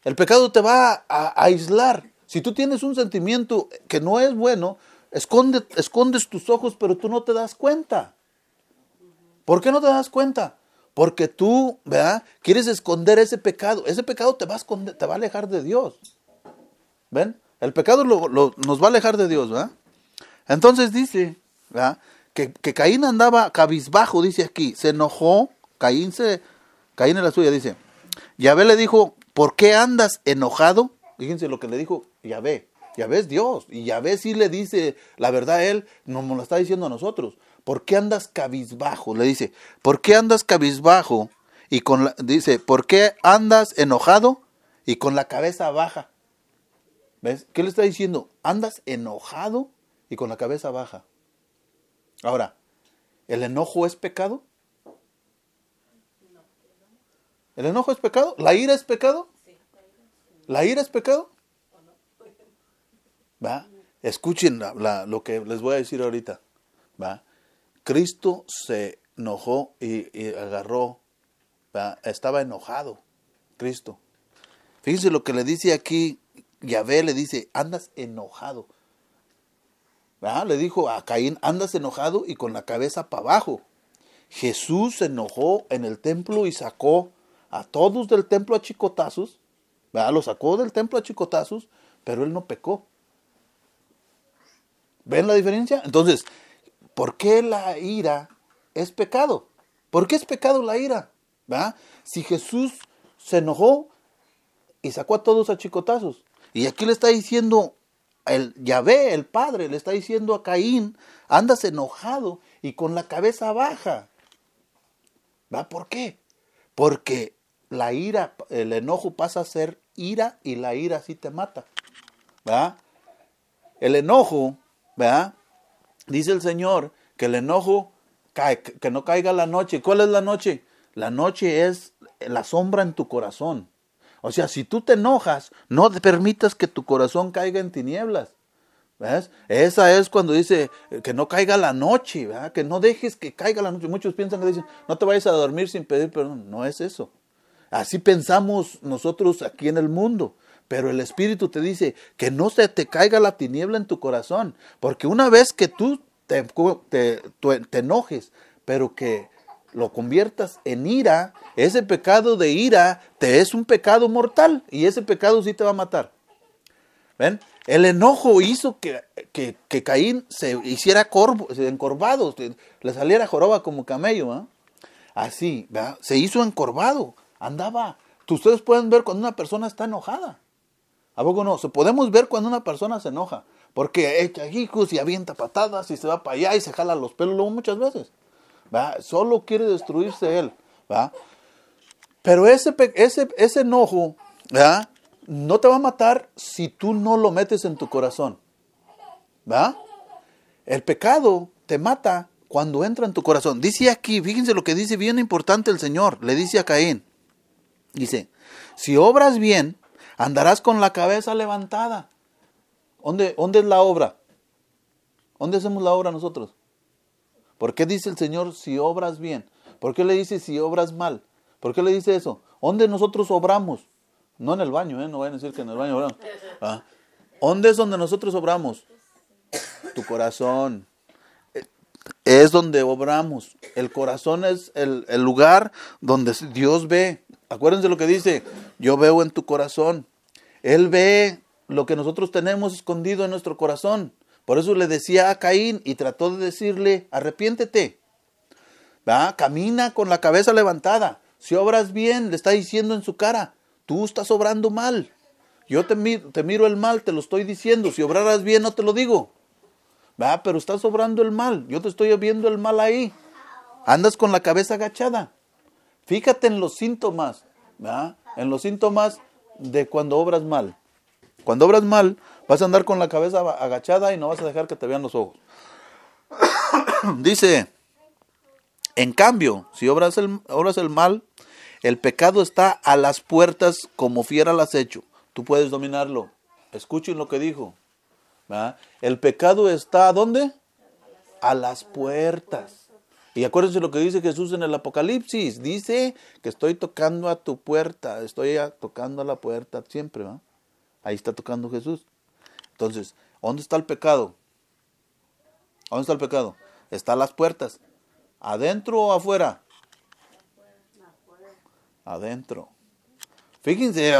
El pecado te va a aislar. Si tú tienes un sentimiento que no es bueno, escondes tus ojos, pero tú no te das cuenta. ¿Por qué no te das cuenta? Porque tú, ¿verdad? Quieres esconder ese pecado. Ese pecado te va a esconder, te va a alejar de Dios. ¿Ven? El pecado nos va a alejar de Dios, ¿verdad? Entonces dice, ¿verdad? Que Caín andaba cabizbajo, dice aquí. Se enojó, Caín en la suya, dice. Yahvé le dijo, ¿por qué andas enojado? Fíjense lo que le dijo Yahvé. Yahvé es Dios. Y Yahvé sí le dice la verdad a él, nos lo está diciendo a nosotros. ¿Por qué andas cabizbajo? Le dice, ¿por qué andas cabizbajo? Dice, ¿por qué andas enojado y con la cabeza baja? ¿Ves? ¿Qué le está diciendo? Andas enojado y con la cabeza baja. Ahora, ¿el enojo es pecado? ¿El enojo es pecado? ¿La ira es pecado? ¿La ira es pecado? ¿Va? Escuchen lo que les voy a decir ahorita. ¿Va? Cristo se enojó y agarró, ¿va? Estaba enojado, Cristo. Fíjense lo que le dice aquí, Yahvé le dice, andas enojado. ¿Va? Le dijo a Caín, andas enojado y con la cabeza para abajo. Jesús se enojó en el templo y sacó a todos del templo a chicotazos, ¿va? Lo sacó del templo a chicotazos, pero él no pecó. ¿Ven la diferencia? Entonces, ¿por qué la ira es pecado? ¿Por qué es pecado la ira? ¿Va? Si Jesús se enojó y sacó a todos a chicotazos. Y aquí le está diciendo el Yahvé, el Padre, le está diciendo a Caín, andas enojado y con la cabeza baja. ¿Va? ¿Por qué? Porque la ira, el enojo pasa a ser ira y la ira sí te mata. ¿Va? El enojo, ¿verdad? Dice el Señor que el enojo que no caiga la noche. ¿Cuál es la noche? La noche es la sombra en tu corazón. O sea, si tú te enojas, no te permitas que tu corazón caiga en tinieblas. ¿Ves? Esa es cuando dice que no caiga la noche, ¿verdad? Que no dejes que caiga la noche. Muchos piensan que dicen, no te vayas a dormir sin pedir perdón. No es eso. Así pensamos nosotros aquí en el mundo. Pero el Espíritu te dice que no se te caiga la tiniebla en tu corazón. Porque una vez que tú te enojes, pero que lo conviertas en ira, ese pecado de ira te es un pecado mortal. Y ese pecado sí te va a matar. ¿Ven? El enojo hizo que Caín se hiciera encorvado, le saliera joroba como camello. ¿Eh? Así, ¿verdad? Se hizo encorvado, andaba. Ustedes pueden ver cuando una persona está enojada. ¿A poco no? Podemos ver cuando una persona se enoja, porque echa hijos y avienta patadas y se va para allá y se jala los pelos luego muchas veces. ¿Va? Solo quiere destruirse él. ¿Va? Pero ese enojo, ¿va? No te va a matar si tú no lo metes en tu corazón. ¿Va? El pecado te mata cuando entra en tu corazón. Dice aquí, fíjense lo que dice bien importante el Señor. Le dice a Caín. Dice, si obras bien, andarás con la cabeza levantada. ¿Dónde es la obra? ¿Dónde hacemos la obra nosotros? ¿Por qué dice el Señor si obras bien? ¿Por qué le dice si obras mal? ¿Por qué le dice eso? ¿Dónde nosotros obramos? No en el baño, no vayan a decir que en el baño obramos. ¿Ah? ¿Dónde es donde nosotros obramos? Tu corazón. Es donde obramos. El corazón es el lugar donde Dios ve. Acuérdense lo que dice, yo veo en tu corazón. Él ve lo que nosotros tenemos escondido en nuestro corazón. Por eso le decía a Caín y trató de decirle, arrepiéntete. ¿Va? Camina con la cabeza levantada. Si obras bien, le está diciendo en su cara, tú estás obrando mal. Yo te miro el mal, te lo estoy diciendo. Si obraras bien, no te lo digo. ¿Va? Pero estás obrando el mal. Yo te estoy viendo el mal ahí. Andas con la cabeza agachada. Fíjate en los síntomas. ¿Va? En los síntomas de cuando obras mal. Cuando obras mal, vas a andar con la cabeza agachada y no vas a dejar que te vean los ojos. Dice, en cambio, si obras el mal, el pecado está a las puertas como fiera al acecho. Tú puedes dominarlo. Escuchen lo que dijo. ¿Va? El pecado está ¿a dónde? A las puertas. Y acuérdense lo que dice Jesús en el Apocalipsis. Dice que estoy tocando a tu puerta. Estoy tocando a la puerta siempre. ¿Va? Ahí está tocando Jesús. Entonces, ¿dónde está el pecado? ¿Dónde está el pecado? Está a las puertas. ¿Adentro o afuera? Adentro. Fíjense,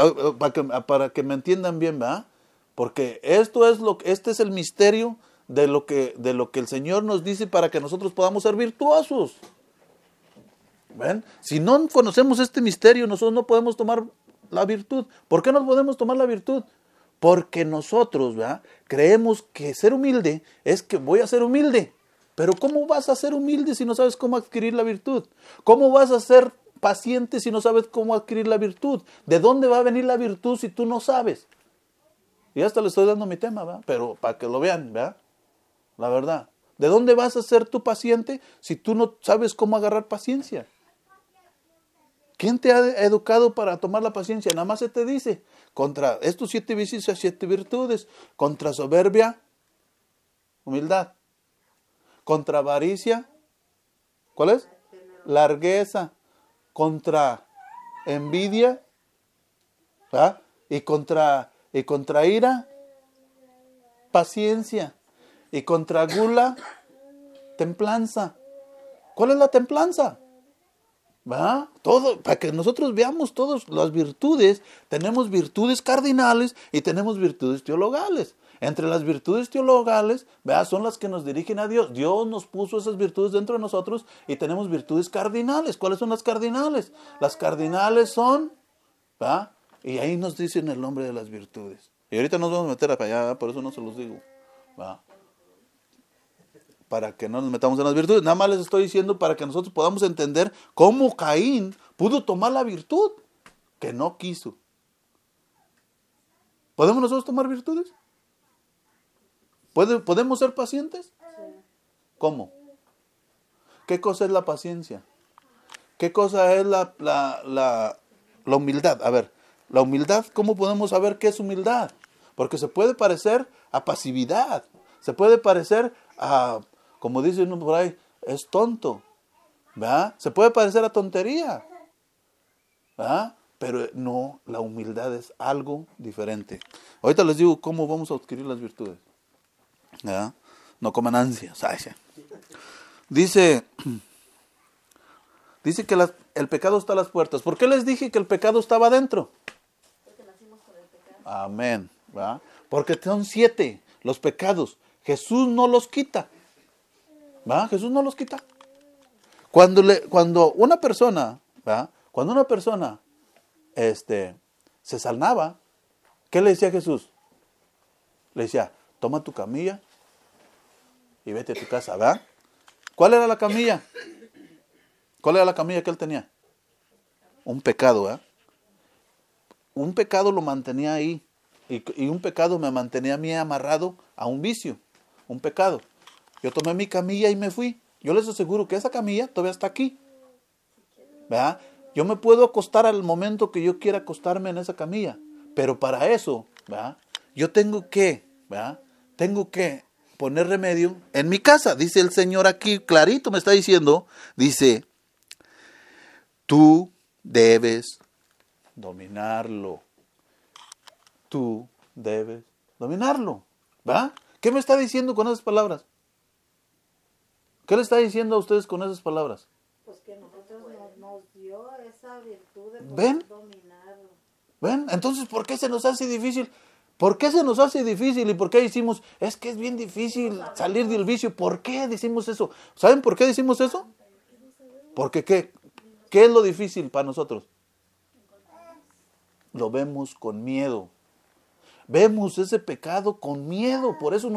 para que me entiendan bien, ¿verdad? Porque este es el misterio de lo que el Señor nos dice para que nosotros podamos ser virtuosos. ¿Ven? Si no conocemos este misterio, nosotros no podemos tomar la virtud. ¿Por qué no podemos tomar la virtud? Porque nosotros, ¿verdad? Creemos que ser humilde es que voy a ser humilde. Pero ¿cómo vas a ser humilde si no sabes cómo adquirir la virtud? ¿Cómo vas a ser paciente si no sabes cómo adquirir la virtud? ¿De dónde va a venir la virtud si tú no sabes? Y hasta le estoy dando mi tema, ¿verdad? Pero para que lo vean, ¿verdad? La verdad. ¿De dónde vas a ser tú paciente si tú no sabes cómo agarrar paciencia? ¿Quién te ha educado para tomar la paciencia? Nada más se te dice, contra estos 7 vicios y 7 virtudes, contra soberbia, humildad, contra avaricia, ¿cuál es? Largueza, contra envidia, ¿verdad? Y contra ira, paciencia, y contra gula, templanza. ¿Cuál es la templanza? ¿Va? Todo, para que nosotros veamos todas las virtudes, tenemos virtudes cardinales y tenemos virtudes teologales. Entre las virtudes teologales, ¿va? Son las que nos dirigen a Dios. Dios nos puso esas virtudes dentro de nosotros y tenemos virtudes cardinales. ¿Cuáles son las cardinales? Las cardinales son, ¿va? Y ahí nos dicen el nombre de las virtudes. Y ahorita nos vamos a meter para allá, ¿va? Por eso no se los digo, ¿va? Para que no nos metamos en las virtudes. Nada más les estoy diciendo para que nosotros podamos entender cómo Caín pudo tomar la virtud que no quiso. ¿Podemos nosotros tomar virtudes? ¿Podemos ser pacientes? ¿Cómo? ¿Qué cosa es la paciencia? ¿Qué cosa es la humildad? A ver, la humildad, ¿cómo podemos saber qué es humildad? Porque se puede parecer a pasividad. Se puede parecer a, como dice uno por ahí, es tonto. ¿Verdad? Se puede parecer a tontería. ¿Verdad? Pero no, la humildad es algo diferente. Ahorita les digo cómo vamos a adquirir las virtudes. ¿Verdad? No coman ansias. Dice que el pecado está a las puertas. ¿Por qué les dije que el pecado estaba adentro? Porque nacimos con el pecado. Amén. ¿Verdad? Porque son 7 los pecados. Jesús no los quita. ¿Va? Jesús no los quita. Cuando una persona, ¿va? Cuando una persona se sanaba, ¿qué le decía Jesús? Le decía, toma tu camilla y vete a tu casa, ¿va? ¿Cuál era la camilla? ¿Cuál era la camilla que él tenía? Un pecado, ¿va? Un pecado lo mantenía ahí. Y un pecado me mantenía a mí amarrado a un vicio. Un pecado. Yo tomé mi camilla y me fui. Yo les aseguro que esa camilla todavía está aquí. ¿Verdad? Yo me puedo acostar al momento que yo quiera acostarme en esa camilla. Pero para eso, ¿verdad? Yo tengo que, ¿verdad? Tengo que poner remedio en mi casa. Dice el Señor aquí, clarito me está diciendo, dice, tú debes dominarlo. Tú debes dominarlo. ¿Va? ¿Qué me está diciendo con esas palabras? ¿Qué le está diciendo a ustedes con esas palabras? Pues que nosotros nos dio esa virtud de ¿Ven? poder dominar. ¿Ven? Entonces, ¿por qué se nos hace difícil? ¿Por qué se nos hace difícil? ¿Y por qué decimos, es que es bien difícil salir del vicio? ¿Por qué decimos eso? ¿Saben por qué decimos eso? Porque ¿qué es lo difícil para nosotros? Lo vemos con miedo. Vemos ese pecado con miedo. Por eso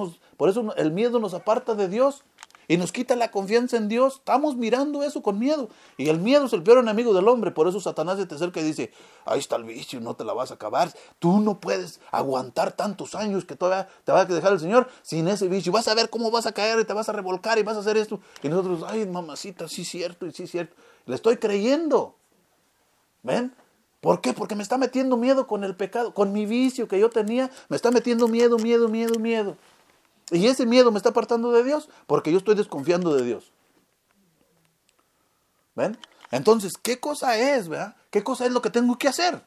el miedo nos aparta de Dios y nos quita la confianza en Dios. Estamos mirando eso con miedo. Y el miedo es el peor enemigo del hombre. Por eso Satanás se te acerca y dice, ahí está el vicio, no te la vas a acabar. Tú no puedes aguantar tantos años que todavía te va a dejar el Señor sin ese vicio. Vas a ver cómo vas a caer y te vas a revolcar y vas a hacer esto. Y nosotros, ay, mamacita, sí es cierto y sí es cierto. Le estoy creyendo. ¿Ven? ¿Por qué? Porque me está metiendo miedo con el pecado, con mi vicio que yo tenía. Me está metiendo miedo. Y ese miedo me está apartando de Dios porque yo estoy desconfiando de Dios. ¿Ven? Entonces, ¿qué cosa es, verdad? ¿Qué cosa es lo que tengo que hacer?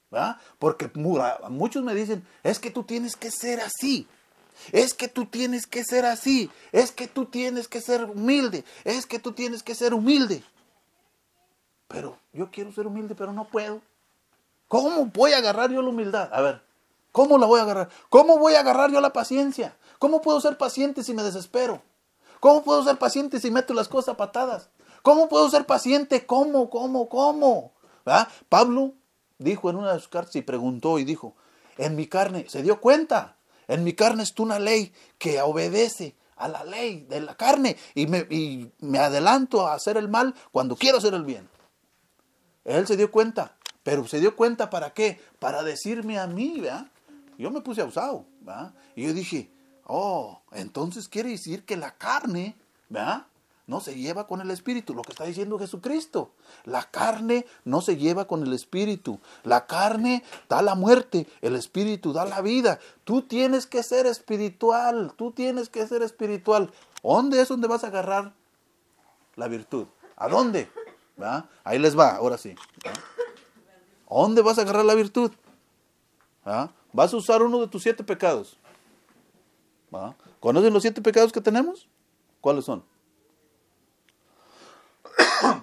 ¿Verdad? Porque muchos me dicen, es que tú tienes que ser así. Es que tú tienes que ser así. Es que tú tienes que ser humilde. Es que tú tienes que ser humilde. Pero yo quiero ser humilde, pero no puedo. ¿Cómo voy a agarrar yo la humildad? A ver, ¿cómo la voy a agarrar? ¿Cómo voy a agarrar yo la paciencia? ¿Cómo puedo ser paciente si me desespero? ¿Cómo puedo ser paciente si meto las cosas a patadas? ¿Cómo puedo ser paciente? ¿Cómo? ¿Verdad? Pablo dijo en una de sus cartas y preguntó y dijo, en mi carne, se dio cuenta, en mi carne está una ley que obedece a la ley de la carne y me adelanto a hacer el mal cuando quiero hacer el bien. Él se dio cuenta, pero se dio cuenta ¿para qué? Para decirme a mí, ¿verdad? Yo me puse abusado, ¿verdad? Y yo dije, entonces quiere decir que la carne, ¿verdad? No se lleva con el espíritu, lo que está diciendo Jesucristo. La carne no se lleva con el espíritu. La carne da la muerte, el espíritu da la vida. Tú tienes que ser espiritual, ¿Dónde es donde vas a agarrar la virtud? ¿A dónde? ¿Verdad? Ahí les va, ahora sí. ¿Verdad? ¿A dónde vas a agarrar la virtud? ¿Verdad? Vas a usar uno de tus 7 pecados. ¿Verdad? ¿Conocen los 7 pecados que tenemos? ¿Cuáles son?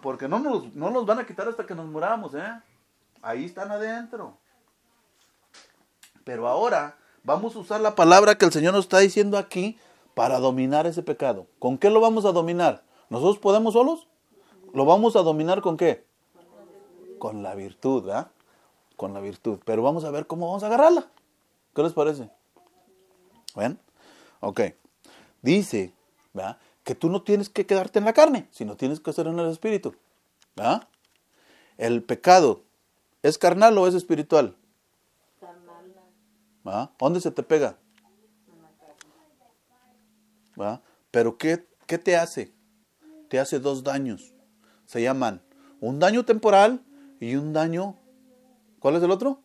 Porque no nos van a quitar hasta que nos muramos, ¿eh? Ahí están adentro. Pero ahora vamos a usar la palabra que el Señor nos está diciendo aquí para dominar ese pecado. ¿Con qué lo vamos a dominar? ¿Nosotros podemos solos? ¿Lo vamos a dominar con qué? Con la virtud, ¿verdad? Con la virtud. Pero vamos a ver cómo vamos a agarrarla. ¿Qué les parece? ¿Ven? Ok. Dice, ¿verdad?, que tú no tienes que quedarte en la carne, sino tienes que hacer en el espíritu. ¿Verdad? El pecado, ¿es carnal o es espiritual? Carnal. ¿Verdad? ¿Dónde se te pega? ¿Verdad? Pero ¿qué te hace? Te hace 2 daños. Se llaman un daño temporal y un daño, ¿cuál es el otro?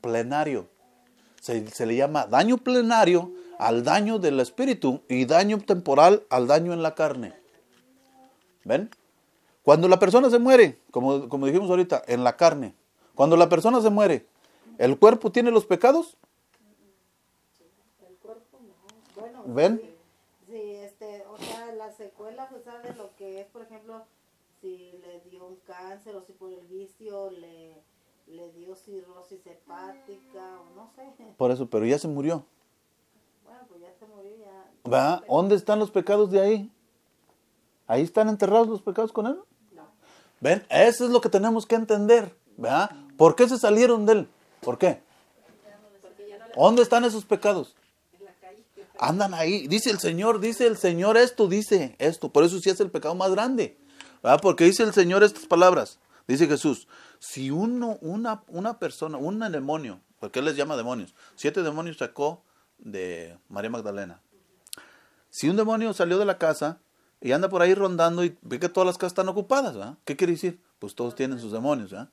Plenario. Se le llama daño plenario al daño del espíritu y daño temporal al daño en la carne. ¿Ven? Cuando la persona se muere, como dijimos ahorita, en la carne, cuando la persona se muere, ¿el cuerpo tiene los pecados? El cuerpo no. Bueno, ¿Ven? sí, o sea, la secuela, pues, sabe lo que es, por ejemplo, si le dio un cáncer o si por el vicio le dio cirrosis hepática o no sé. Por eso, pero ya se murió. Bueno, pues ya se murió, ya. ¿Va? ¿Dónde están los pecados de ahí? ¿Ahí están enterrados los pecados con él? No. ¿Ven? Eso es lo que tenemos que entender. ¿Verdad? ¿Por qué se salieron de él? ¿Por qué? ¿Dónde están esos pecados? Andan ahí. Dice el Señor esto, dice esto. Por eso sí es el pecado más grande. ¿Verdad? Porque dice el Señor estas palabras. Dice Jesús, si una persona, un demonio, porque Él les llama demonios, 7 demonios sacó de María Magdalena. Si un demonio salió de la casa y anda por ahí rondando y ve que todas las casas están ocupadas, ¿verdad? ¿Qué quiere decir? Pues todos tienen sus demonios, ¿verdad?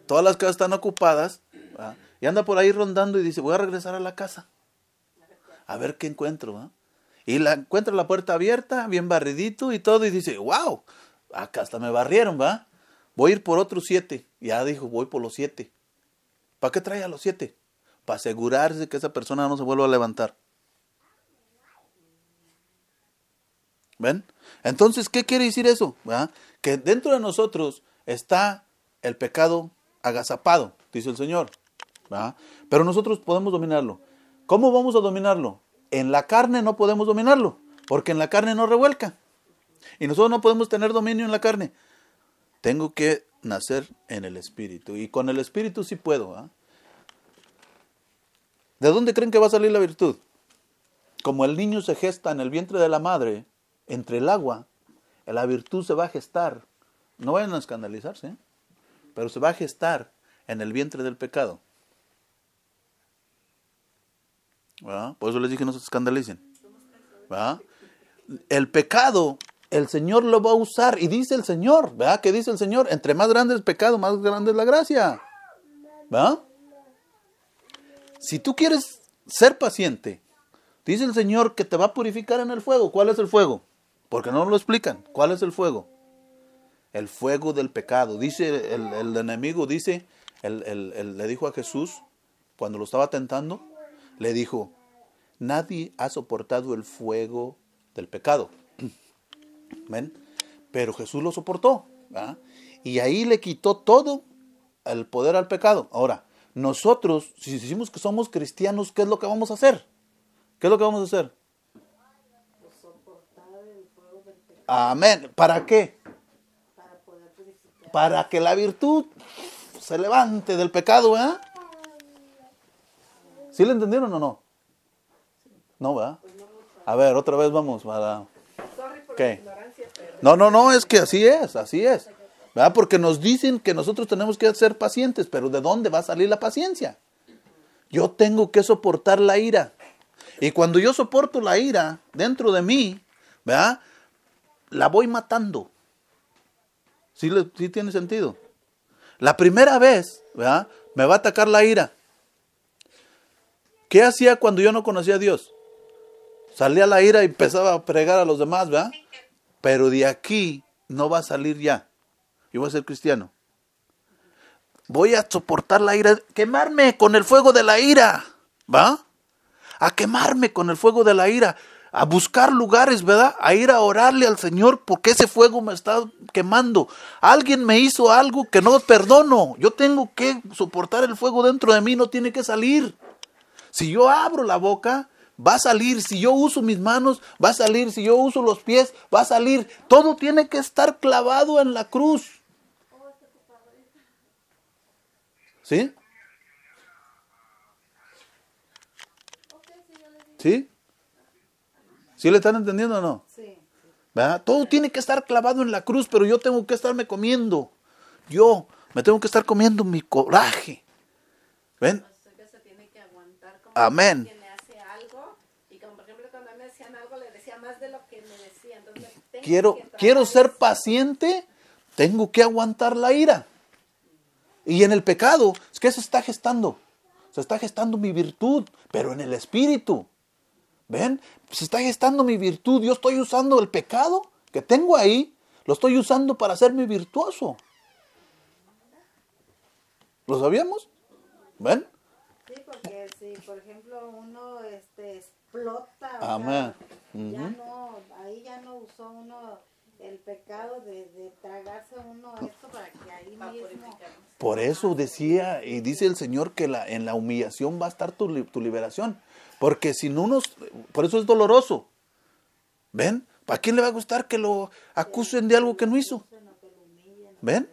Todas las casas están ocupadas, ¿verdad? Y anda por ahí rondando y dice, voy a regresar a la casa. A ver qué encuentro, ¿verdad? Y encuentra la puerta abierta, bien barridito y todo, y dice, wow, acá hasta me barrieron, ¿va? Voy a ir por otros 7. Ya dijo, voy por los 7. ¿Para qué trae a los 7? Para asegurarse que esa persona no se vuelva a levantar. ¿Ven? Entonces, ¿qué quiere decir eso? ¿Verdad? Que dentro de nosotros está el pecado agazapado, dice el Señor. ¿Verdad? Pero nosotros podemos dominarlo. ¿Cómo vamos a dominarlo? En la carne no podemos dominarlo, porque en la carne no revuelca. Y nosotros no podemos tener dominio en la carne. Tengo que nacer en el Espíritu. Y con el Espíritu sí puedo. ¿Verdad? ¿De dónde creen que va a salir la virtud? Como el niño se gesta en el vientre de la madre, entre el agua, la virtud se va a gestar. No vayan a escandalizarse, ¿eh? Pero se va a gestar en el vientre del pecado. ¿Verdad? Por eso les dije no se escandalicen. ¿Verdad? El pecado, el Señor lo va a usar. Y dice el Señor, ¿verdad? ¿Qué dice el Señor? Entre más grande el pecado, más grande es la gracia. ¿Verdad? Si tú quieres ser paciente, dice el Señor que te va a purificar en el fuego. ¿Cuál es el fuego? Porque no lo explican. ¿Cuál es el fuego? El fuego del pecado. Dice el enemigo, dice, le dijo a Jesús, cuando lo estaba tentando, le dijo, nadie ha soportado el fuego del pecado. ¿Ven? Pero Jesús lo soportó. ¿Verdad? Y ahí le quitó todo el poder al pecado. Ahora, nosotros, si decimos que somos cristianos, ¿qué es lo que vamos a hacer? ¿Qué es lo que vamos a hacer? Soportar el fuego del pecado. Amén. ¿Para qué? Para poder purificar. Para que la virtud se levante del pecado, ¿verdad? ¿Sí le entendieron o no? No, ¿verdad? A ver, otra vez vamos para... ¿Qué? No, es que así es. ¿Verdad? Porque nos dicen que nosotros tenemos que ser pacientes, pero ¿de dónde va a salir la paciencia? Yo tengo que soportar la ira. Y cuando yo soporto la ira dentro de mí, ¿verdad? La voy matando. ¿Sí tiene sentido? La primera vez, ¿verdad? Me va a atacar la ira. ¿Qué hacía cuando yo no conocía a Dios? Salía la ira y empezaba a pregar a los demás, ¿verdad? Pero de aquí no va a salir ya. Yo voy a ser cristiano. Voy a soportar la ira, quemarme con el fuego de la ira, ¿va? A quemarme con el fuego de la ira, a buscar lugares, ¿verdad? A ir a orarle al Señor porque ese fuego me está quemando. Alguien me hizo algo que no perdono. Yo tengo que soportar el fuego dentro de mí, no tiene que salir. Si yo abro la boca, va a salir. Si yo uso mis manos, va a salir. Si yo uso los pies, va a salir. Todo tiene que estar clavado en la cruz. ¿Sí? ¿Sí? ¿Sí le están entendiendo o no? Sí. ¿Verdad? Todo tiene que estar clavado en la cruz, pero yo tengo que estarme comiendo. Yo me tengo que estar comiendo mi coraje. ¿Ven? Se tiene que aguantar como Amén. quien le hace algo. Y como por ejemplo cuando me decían algo, le decía más de lo que me decía. Entonces, Quiero ser paciente, tengo que aguantar la ira. Y en el pecado, es que se está gestando. Se está gestando mi virtud, pero en el espíritu. ¿Ven? Se está gestando mi virtud. Yo estoy usando el pecado que tengo ahí, lo estoy usando para hacerme virtuoso. ¿Lo sabíamos? ¿Ven? Sí, porque si por ejemplo uno explota, Amén. ya no, ahí ya no usó uno el pecado de tragarse uno esto para que ahí mismo. Por eso decía, y dice el Señor que en la humillación va a estar tu liberación. Porque si no por eso es doloroso. ¿Ven? ¿Para quién le va a gustar que lo acusen de algo que no hizo? ¿Ven?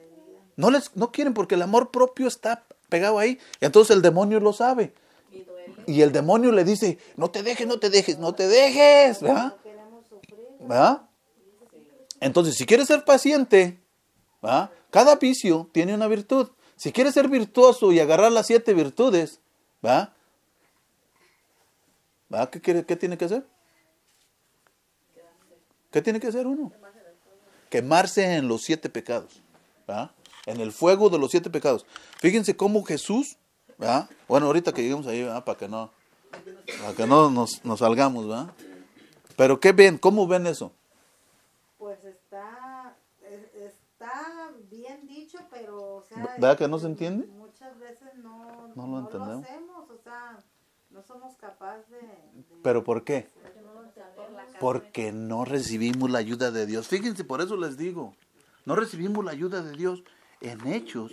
No quieren porque el amor propio está pegado ahí. Y entonces el demonio lo sabe. Y el demonio le dice, no te dejes. ¿Verdad? ¿Verdad? Entonces, si quieres ser paciente, ¿verdad? Cada vicio tiene una virtud. Si quieres ser virtuoso y agarrar las 7 virtudes, ¿verdad? ¿Verdad? ¿Qué tiene que hacer? ¿Qué tiene que hacer uno? Quemarse en los 7 pecados. ¿Verdad? En el fuego de los 7 pecados. Fíjense cómo Jesús, ¿verdad? Bueno, ahorita que lleguemos ahí, ¿verdad? Para que no nos salgamos, ¿verdad? Pero ¿qué ven? ¿Cómo ven eso? Pues está bien dicho, pero o sea, ¿Verdad que no se entiende? muchas veces no lo lo entendemos. hacemos, o sea, no somos capaces de ¿Pero por qué? Por la Porque no recibimos la ayuda de Dios. Fíjense, por eso les digo, no recibimos la ayuda de Dios. En Hechos,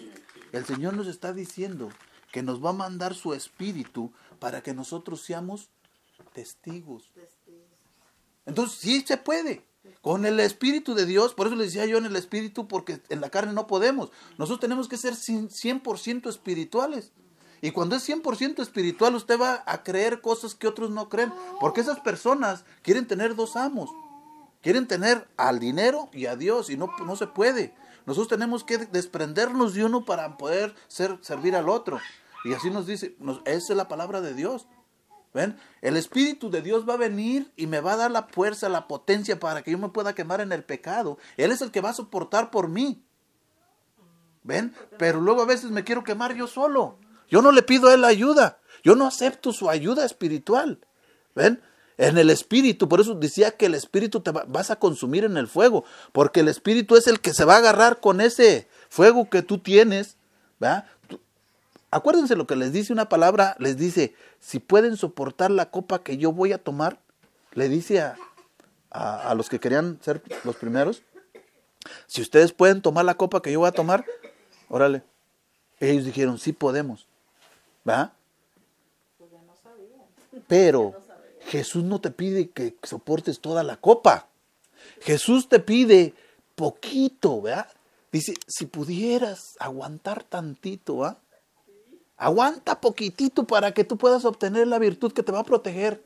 el Señor nos está diciendo que nos va a mandar su Espíritu para que nosotros seamos testigos. Entonces sí se puede. Con el Espíritu de Dios, por eso les decía yo en el Espíritu, porque en la carne no podemos. Nosotros tenemos que ser 100% espirituales. Y cuando es 100% espiritual, usted va a creer cosas que otros no creen. Porque esas personas quieren tener dos amos. Quieren tener al dinero y a Dios, y no se puede. Nosotros tenemos que desprendernos de uno para poder servir al otro. Y así nos dice, esa es la palabra de Dios. ¿Ven? El Espíritu de Dios va a venir y me va a dar la fuerza, la potencia para que yo me pueda quemar en el pecado. Él es el que va a soportar por mí. ¿Ven? Pero luego a veces me quiero quemar yo solo. Yo no le pido a Él ayuda. Yo no acepto su ayuda espiritual. ¿Ven? En el Espíritu, por eso decía que el Espíritu te vas a consumir en el fuego. Porque el Espíritu es el que se va a agarrar con ese fuego que tú tienes. ¿Verdad? Acuérdense lo que les dice una palabra, les dice, si pueden soportar la copa que yo voy a tomar, le dice a los que querían ser los primeros, si ustedes pueden tomar la copa que yo voy a tomar, órale. Ellos dijeron, sí podemos, ¿verdad? Pero Jesús no te pide que soportes toda la copa. Jesús te pide poquito, ¿verdad? Dice, si pudieras aguantar tantito, ¿verdad? Aguanta poquitito para que tú puedas obtener la virtud que te va a proteger.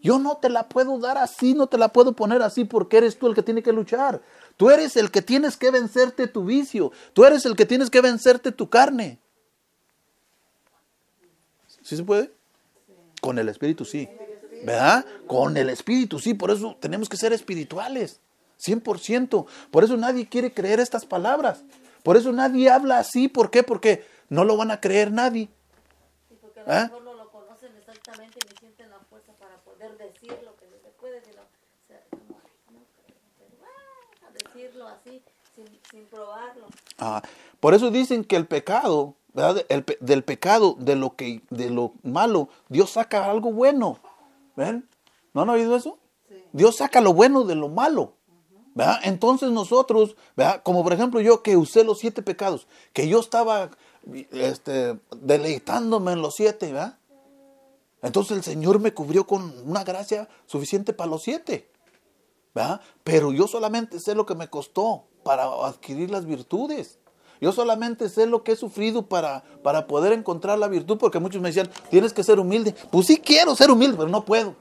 Yo no te la puedo dar así, no te la puedo poner así porque eres tú el que tiene que luchar. Tú eres el que tienes que vencerte tu vicio. Tú eres el que tienes que vencerte tu carne. ¿Sí se puede? Con el Espíritu sí. ¿Verdad? Con el Espíritu sí. Por eso tenemos que ser espirituales. 100%. Por eso nadie quiere creer estas palabras. Por eso nadie habla así. ¿Por qué? Porque no lo van a creer nadie. Sí, porque a lo mejor no lo conocen exactamente y ni sienten la fuerza para poder decir lo que se puede, sino, o sea, como, no creo, pero, a decirlo así, sin probarlo. Por eso dicen que el pecado, ¿verdad? Del pecado, de lo malo, Dios saca algo bueno. ¿Ven? ¿No han oído eso? Sí. Dios saca lo bueno de lo malo. ¿Verdad? Entonces nosotros, ¿verdad? Como por ejemplo yo que usé los 7 pecados, que yo estaba deleitándome en los 7, ¿verdad? Entonces el Señor me cubrió con una gracia suficiente para los 7, ¿verdad? Pero yo solamente sé lo que me costó para adquirir las virtudes. Yo solamente sé lo que he sufrido para poder encontrar la virtud, porque muchos me decían, tienes que ser humilde. Pues sí quiero ser humilde, pero no puedo,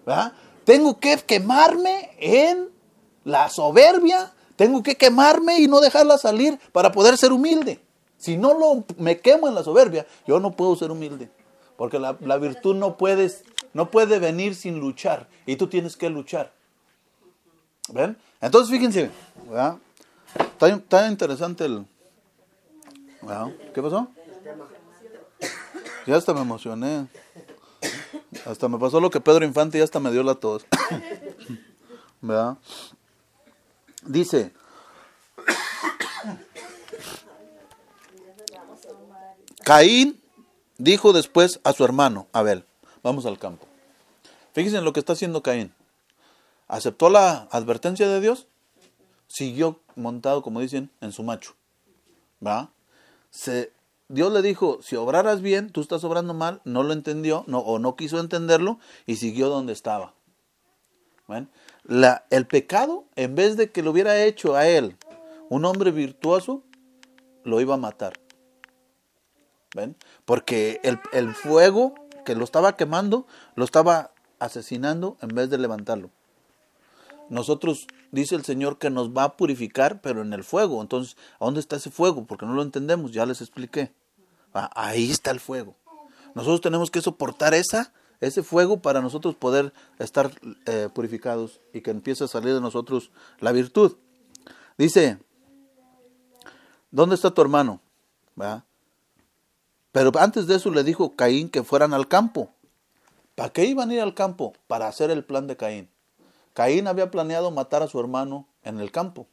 ¿verdad? Tengo que quemarme en la soberbia, tengo que quemarme y no dejarla salir para poder ser humilde. Si no me quemo en la soberbia, yo no puedo ser humilde. Porque la virtud no puede venir sin luchar. Y tú tienes que luchar. ¿Ven? Entonces fíjense, ¿verdad? Está interesante el... ¿verdad? ¿Qué pasó? Ya hasta me emocioné. Hasta me pasó lo que Pedro Infante y hasta me dio la tos. ¿Verdad? Dice, Caín dijo después a su hermano Abel, vamos al campo. Fíjense en lo que está haciendo Caín. Aceptó la advertencia de Dios, siguió montado, como dicen, en su macho. ¿Va? Dios le dijo, si obraras bien, tú estás obrando mal, no lo entendió, o no quiso entenderlo, y siguió donde estaba. ¿Ven? El pecado, en vez de que lo hubiera hecho a él un hombre virtuoso, lo iba a matar. ¿Ven? Porque el fuego que lo estaba quemando, lo estaba asesinando en vez de levantarlo. Nosotros, dice el Señor, que nos va a purificar, pero en el fuego. Entonces, ¿a dónde está ese fuego? Porque no lo entendemos, ya les expliqué. Ahí está el fuego. Nosotros tenemos que soportar ese fuego para nosotros poder estar purificados y que empiece a salir de nosotros la virtud. Dice, ¿dónde está tu hermano? ¿Verdad? Pero antes de eso le dijo Caín que fueran al campo. ¿Para qué iban a ir al campo? Para hacer el plan de Caín. Caín había planeado matar a su hermano en el campo.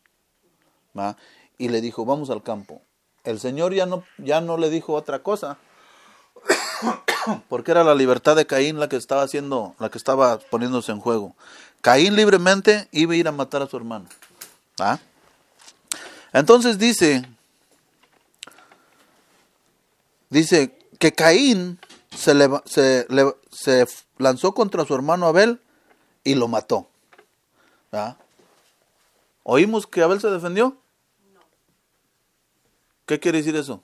¿Va? Y le dijo, vamos al campo. El Señor ya no le dijo otra cosa. Porque era la libertad de Caín la que estaba haciendo, la que estaba poniéndose en juego. Caín libremente iba a ir a matar a su hermano. ¿Ah? Entonces dice que Caín se lanzó contra su hermano Abel y lo mató. ¿Ah? ¿Oímos que Abel se defendió? No. ¿Qué quiere decir eso?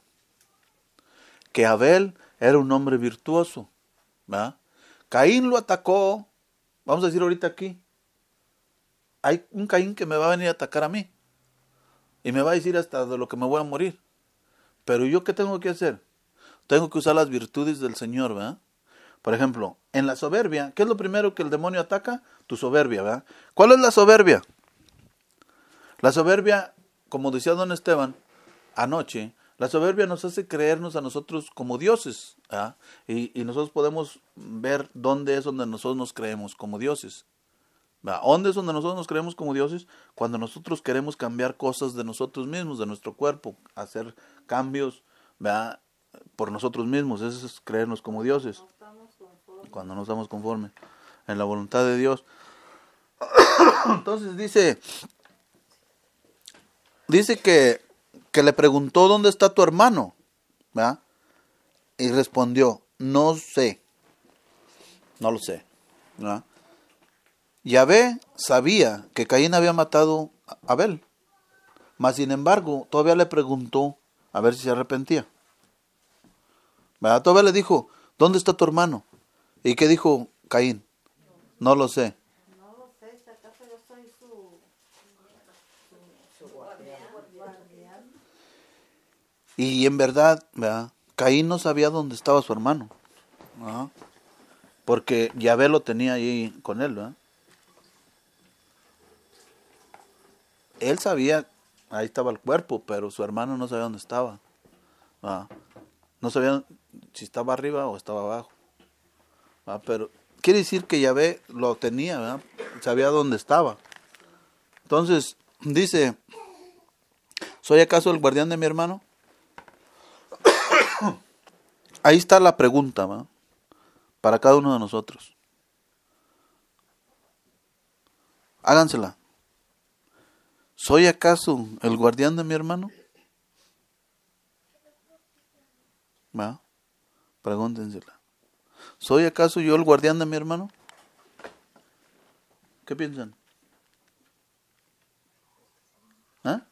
Que Abel era un hombre virtuoso. ¿Ah? Caín lo atacó. Vamos a decir ahorita aquí. Hay un Caín que me va a venir a atacar a mí. Y me va a decir hasta de lo que me voy a morir. Pero ¿yo qué tengo que hacer? Tengo que usar las virtudes del Señor, ¿verdad? Por ejemplo, en la soberbia, ¿qué es lo primero que el demonio ataca? Tu soberbia, ¿verdad? ¿Cuál es la soberbia? La soberbia, como decía don Esteban anoche, la soberbia nos hace creernos a nosotros como dioses, ¿verdad? Y nosotros podemos ver dónde es donde nosotros nos creemos como dioses. ¿Verdad? ¿Dónde es donde nosotros nos creemos como dioses? Cuando nosotros queremos cambiar cosas de nosotros mismos, de nuestro cuerpo, hacer cambios, ¿verdad? Por nosotros mismos. Eso es creernos como dioses. No estamos conformes. Cuando no estamos conformes en la voluntad de Dios. Entonces dice que le preguntó ¿dónde está tu hermano? ¿Verdad? Y respondió, no sé. No lo sé. ¿Verdad? Yahvé sabía que Caín había matado a Abel. Mas sin embargo, todavía le preguntó a ver si se arrepentía. ¿Verdad? Todavía le dijo, ¿dónde está tu hermano? ¿Y qué dijo Caín? No lo sé. No lo sé, si acaso yo soy su guardián. Y en verdad, ¿verdad? Caín no sabía dónde estaba su hermano. ¿Verdad? Porque Yahvé lo tenía ahí con él, ¿verdad? Él sabía, ahí estaba el cuerpo, pero su hermano no sabía dónde estaba. ¿Verdad? No sabía si estaba arriba o estaba abajo. ¿Verdad? Pero quiere decir que Yahvé lo tenía, ¿verdad? Sabía dónde estaba. Entonces, dice, ¿soy acaso el guardián de mi hermano? Ahí está la pregunta, ¿verdad? Para cada uno de nosotros. Hágansela. ¿Soy acaso el guardián de mi hermano? ¿Va? Pregúntensela. ¿Soy acaso yo el guardián de mi hermano? ¿Qué piensan? ¿Ah?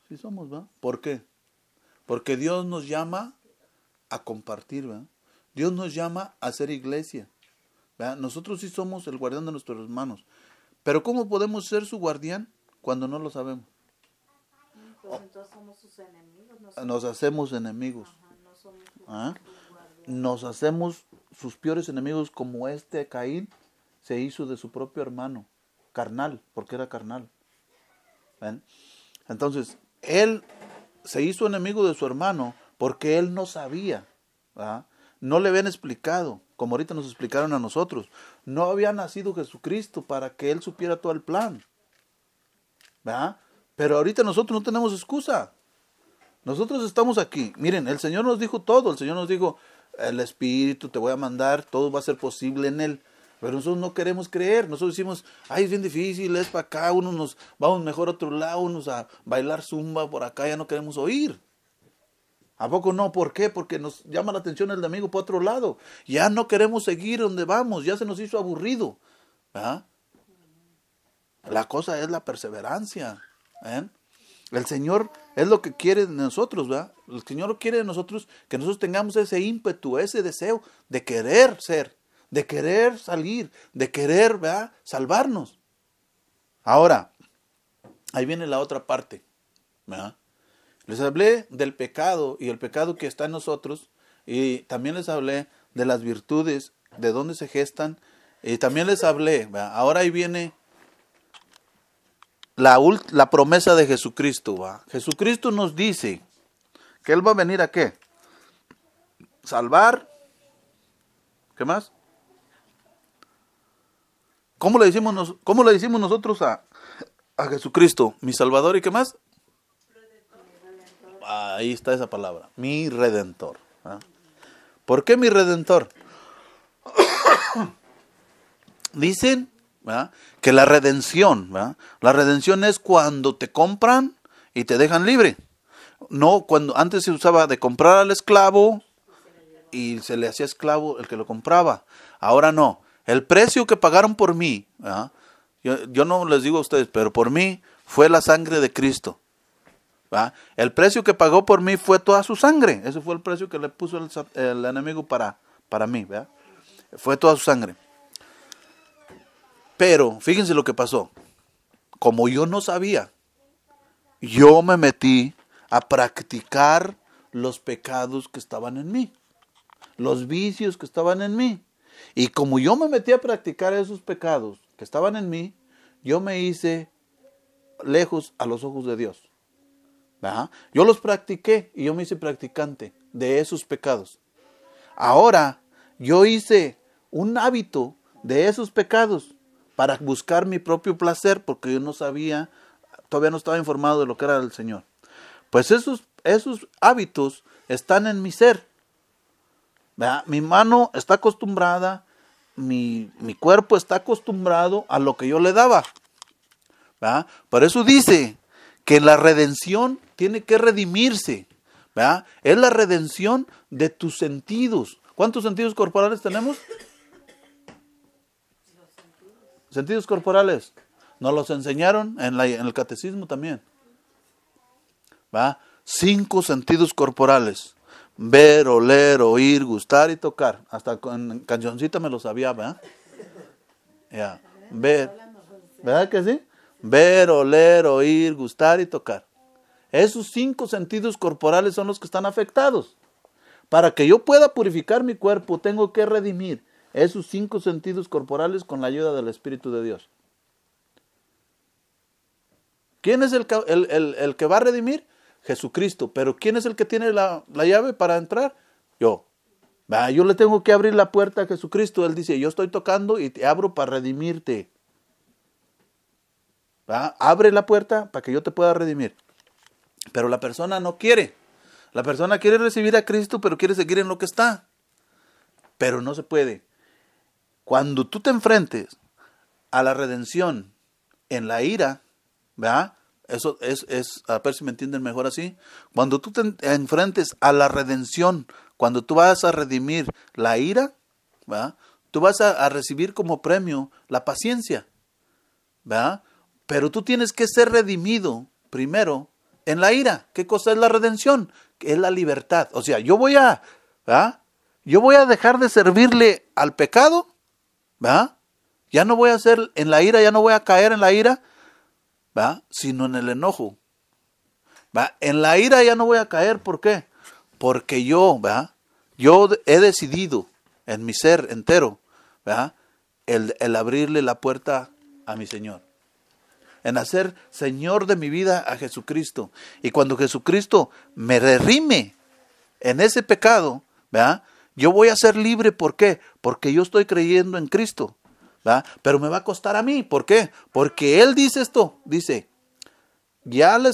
Sí somos, ¿va? ¿Por qué? Porque Dios nos llama a compartir, ¿va? Dios nos llama a ser iglesia, ¿va? Nosotros sí somos el guardián de nuestros hermanos. Pero ¿cómo podemos ser su guardián cuando no lo sabemos? Pues entonces somos sus enemigos. Nos hacemos enemigos. Ajá, no somos sus ¿Ah? guardianes. Nos hacemos sus peores enemigos, como Caín se hizo de su propio hermano, carnal, porque era carnal. ¿Ven? Entonces, él se hizo enemigo de su hermano porque él no sabía, ¿verdad? No le habían explicado, como ahorita nos explicaron a nosotros. No había nacido Jesucristo para que él supiera todo el plan, ¿verdad? Pero ahorita nosotros no tenemos excusa. Nosotros estamos aquí. Miren, el Señor nos dijo todo. El Señor nos dijo, el Espíritu te voy a mandar, todo va a ser posible en Él. Pero nosotros no queremos creer. Nosotros decimos, ay, es bien difícil, es para acá, unos nos vamos mejor a otro lado, unos a bailar zumba por acá, ya no queremos oír. ¿A poco no? ¿Por qué? Porque nos llama la atención el amigo por otro lado. Ya no queremos seguir donde vamos, ya se nos hizo aburrido. ¿Ah? La cosa es la perseverancia. ¿Eh? El Señor es lo que quiere de nosotros, ¿verdad? El Señor quiere de nosotros que nosotros tengamos ese ímpetu, ese deseo de querer ser, de querer salir, de querer, ¿verdad?, salvarnos. Ahora, ahí viene la otra parte, ¿verdad? Les hablé del pecado y el pecado que está en nosotros, y también les hablé de las virtudes, de dónde se gestan, y también les hablé, ¿verdad? Ahora ahí viene la promesa de Jesucristo, ¿va? Jesucristo nos dice que Él va a venir ¿a qué? Salvar. ¿Qué más? ¿Cómo le decimos nosotros a Jesucristo? Mi Salvador, ¿y qué más? Ahí está esa palabra, mi Redentor. ¿Ah? ¿Por qué mi Redentor? Dicen, ¿verdad?, que la redención, ¿verdad?, la redención es cuando te compran y te dejan libre. No, cuando antes se usaba de comprar al esclavo y se le hacía esclavo el que lo compraba. Ahora no. El precio que pagaron por mí, ¿verdad?, yo no les digo a ustedes, pero por mí fue la sangre de Cristo, ¿verdad? El precio que pagó por mí fue toda su sangre. Ese fue el precio que le puso el enemigo para mí, ¿verdad? Fue toda su sangre. Pero fíjense lo que pasó. Como yo no sabía, yo me metí a practicar los pecados que estaban en mí, los vicios que estaban en mí. Y como yo me metí a practicar esos pecados que estaban en mí, yo me hice lejos a los ojos de Dios, ¿verdad? Yo los practiqué y yo me hice practicante de esos pecados. Ahora yo hice un hábito de esos pecados para buscar mi propio placer, porque yo no sabía, todavía no estaba informado de lo que era el Señor. Pues esos hábitos están en mi ser, ¿verdad? Mi mano está acostumbrada, mi cuerpo está acostumbrado a lo que yo le daba, ¿verdad? Por eso dice que la redención tiene que redimirse, ¿verdad? Es la redención de tus sentidos. ¿Cuántos sentidos corporales tenemos? Sentidos corporales. Nos los enseñaron en el catecismo también, ¿verdad? 5 sentidos corporales: ver, oler, oír, gustar y tocar. Hasta con cancioncita me lo sabía, ¿verdad? Ya. Ver, ¿verdad que sí? Ver, oler, oír, gustar y tocar. Esos 5 sentidos corporales son los que están afectados. Para que yo pueda purificar mi cuerpo, tengo que redimir esos 5 sentidos corporales con la ayuda del Espíritu de Dios. ¿Quién es el que va a redimir? Jesucristo. Pero ¿quién es el que tiene la llave para entrar? Yo. Yo le tengo que abrir la puerta a Jesucristo. Él dice, yo estoy tocando y te abro para redimirte. Abre la puerta para que yo te pueda redimir. Pero la persona no quiere. La persona quiere recibir a Cristo, pero quiere seguir en lo que está. Pero no se puede. Cuando tú te enfrentes a la redención en la ira, ¿verdad? Eso es, a ver si me entienden mejor así. Cuando tú te enfrentes a la redención, cuando tú vas a redimir la ira, ¿verdad?, tú vas a recibir como premio la paciencia, ¿verdad? Pero tú tienes que ser redimido primero en la ira. ¿Qué cosa es la redención? Es la libertad. O sea, yo voy a dejar de servirle al pecado, ¿verdad? Ya no voy a hacer en la ira, ya no voy a caer en la ira, ¿verdad?, sino en el enojo, ¿verdad? En la ira ya no voy a caer. ¿Por qué? Porque yo, ¿verdad?, yo he decidido en mi ser entero, ¿verdad?, el abrirle la puerta a mi Señor, en hacer Señor de mi vida a Jesucristo. Y cuando Jesucristo me redime en ese pecado, ¿verdad?, yo voy a ser libre. ¿Por qué? Porque yo estoy creyendo en Cristo, ¿verdad? Pero me va a costar a mí. ¿Por qué? Porque Él dice esto. Dice, ya el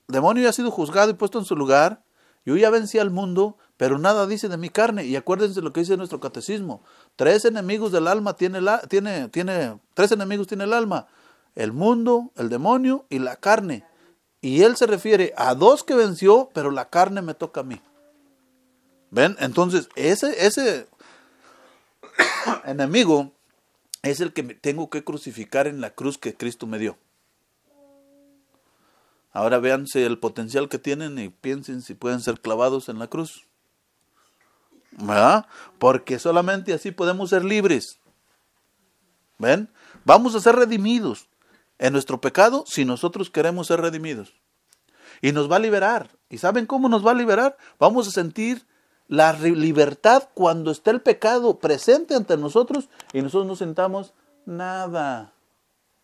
demonio ya ha sido juzgado y puesto en su lugar. Yo ya vencí al mundo, pero nada dice de mi carne. Y acuérdense lo que dice nuestro catecismo. 3 enemigos del alma tiene 3 enemigos tiene el alma: el mundo, el demonio y la carne. Y Él se refiere a 2 que venció, pero la carne me toca a mí. ¿Ven? Entonces, ese enemigo es el que tengo que crucificar en la cruz que Cristo me dio. Ahora véanse el potencial que tienen y piensen si pueden ser clavados en la cruz, ¿verdad? Porque solamente así podemos ser libres. ¿Ven? Vamos a ser redimidos en nuestro pecado si nosotros queremos ser redimidos. Y nos va a liberar. ¿Y saben cómo nos va a liberar? Vamos a sentir la libertad cuando está el pecado presente ante nosotros y nosotros no sentamos nada.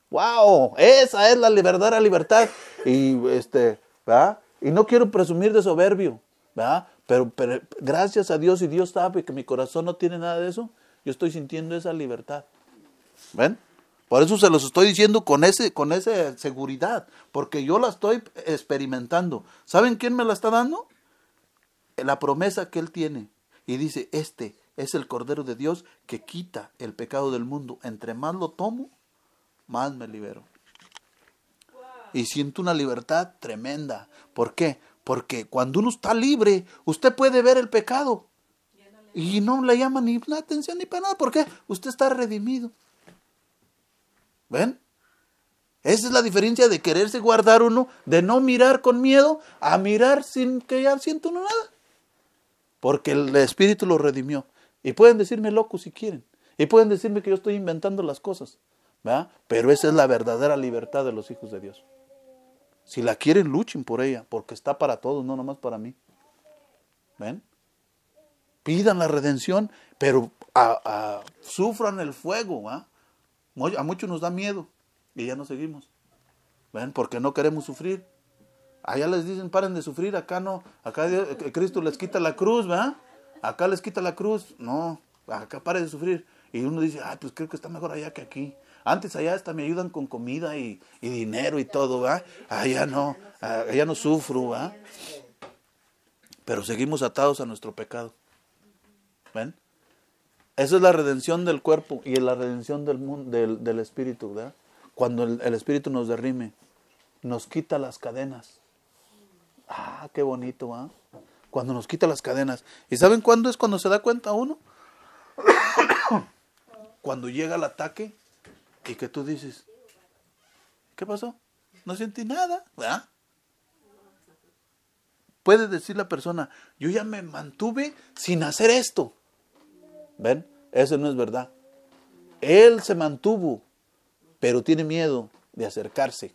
¡Wow! Esa es la verdadera libertad. Y ¿verdad? Y no quiero presumir de soberbio, ¿verdad? Pero gracias a Dios, y Dios sabe que mi corazón no tiene nada de eso, yo estoy sintiendo esa libertad. ¿Ven? Por eso se los estoy diciendo con esa seguridad, porque yo la estoy experimentando. ¿Saben quién me la está dando? La promesa que Él tiene. y dice, este es el Cordero de Dios que quita el pecado del mundo. Entre más lo tomo, más me libero. Y siento una libertad tremenda. ¿Por qué? Porque cuando uno está libre, usted puede ver el pecado. Y no le llama ni la atención ni para nada. ¿Por qué? Usted está redimido. ¿Ven? Esa es la diferencia de quererse guardar uno, de no mirar con miedo, a mirar sin que ya sienta uno nada. Porque el Espíritu lo redimió. Y pueden decirme loco si quieren. Y pueden decirme que yo estoy inventando las cosas. ¿Verdad? Pero esa es la verdadera libertad de los hijos de Dios. Si la quieren, luchen por ella, porque está para todos, no nomás para mí. ¿Ven? Pidan la redención, pero sufran el fuego. ¿Ah? A muchos nos da miedo y ya no seguimos. ¿Ven? Porque no queremos sufrir. Allá les dicen, paren de sufrir, acá no. Acá Cristo les quita la cruz, ¿verdad? Acá les quita la cruz. No, acá paren de sufrir. Y uno dice, ay, pues creo que está mejor allá que aquí. Antes allá hasta me ayudan con comida y dinero y todo, ¿verdad? Allá no sufro, ¿verdad? Pero seguimos atados a nuestro pecado. ¿Ven? Esa es la redención del cuerpo y la redención del mundo, del espíritu, ¿verdad? Cuando el espíritu nos derrime, nos quita las cadenas. Ah, qué bonito, ¿verdad? Cuando nos quita las cadenas. ¿Y saben cuándo es cuando se da cuenta uno? Cuando llega el ataque y que tú dices, ¿qué pasó? No sentí nada, ¿verdad? Puede decir la persona, yo ya me mantuve sin hacer esto. ¿Ven? Eso no es verdad. Él se mantuvo, pero tiene miedo de acercarse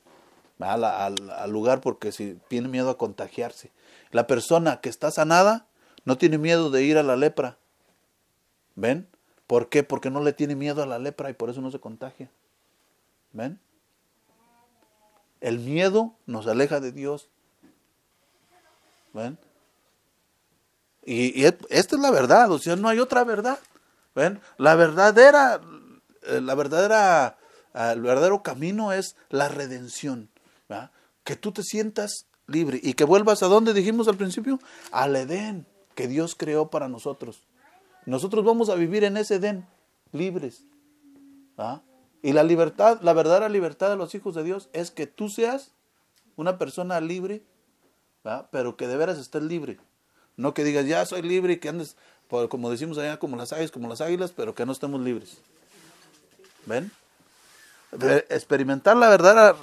al lugar porque si tiene miedo a contagiarse. La persona que está sanada no tiene miedo de ir a la lepra. ¿Ven? ¿Por qué? Porque no le tiene miedo a la lepra y por eso no se contagia. ¿Ven? El miedo nos aleja de Dios. ¿Ven? Y esta es la verdad, o sea, no hay otra verdad. ¿Ven? El verdadero camino es la redención. ¿Verdad? Que tú te sientas libre y que vuelvas a donde dijimos al principio, al Edén que Dios creó para nosotros. Nosotros vamos a vivir en ese Edén, libres. ¿Verdad? Y la libertad, la verdadera libertad de los hijos de Dios es que tú seas una persona libre, ¿verdad? Pero que de veras estés libre. No que digas, ya soy libre y que andes, como decimos allá, como las aves, como las águilas, pero que no estemos libres. ¿Ven? Experimentar la verdadera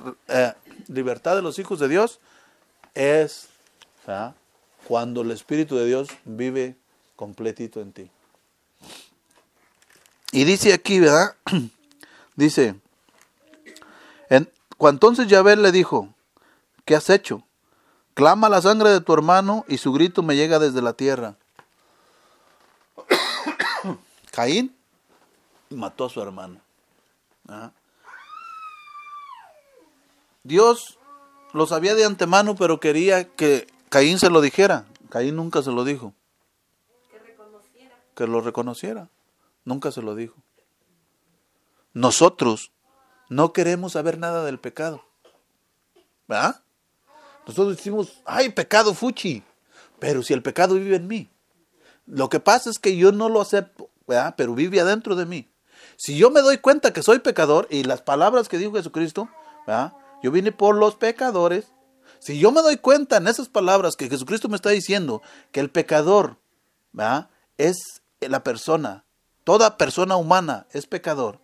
libertad de los hijos de Dios es, ¿verdad?, cuando el Espíritu de Dios vive completito en ti. Y dice aquí, ¿verdad? Dice, entonces Yahvé le dijo, ¿qué has hecho? Clama la sangre de tu hermano y su grito me llega desde la tierra. Caín mató a su hermano. ¿Ah? Dios lo sabía de antemano, pero quería que Caín se lo dijera. Caín nunca se lo dijo. Que lo reconociera. Nunca se lo dijo. Nosotros no queremos saber nada del pecado. ¿Verdad? Nosotros decimos, ay, pecado fuchi. Pero si el pecado vive en mí. Lo que pasa es que yo no lo acepto, ¿verdad? Pero vive adentro de mí. Si yo me doy cuenta que soy pecador, y las palabras que dijo Jesucristo, ¿verdad?, yo vine por los pecadores. Si yo me doy cuenta en esas palabras que Jesucristo me está diciendo, que el pecador, ¿verdad?, es la persona, toda persona humana es pecador,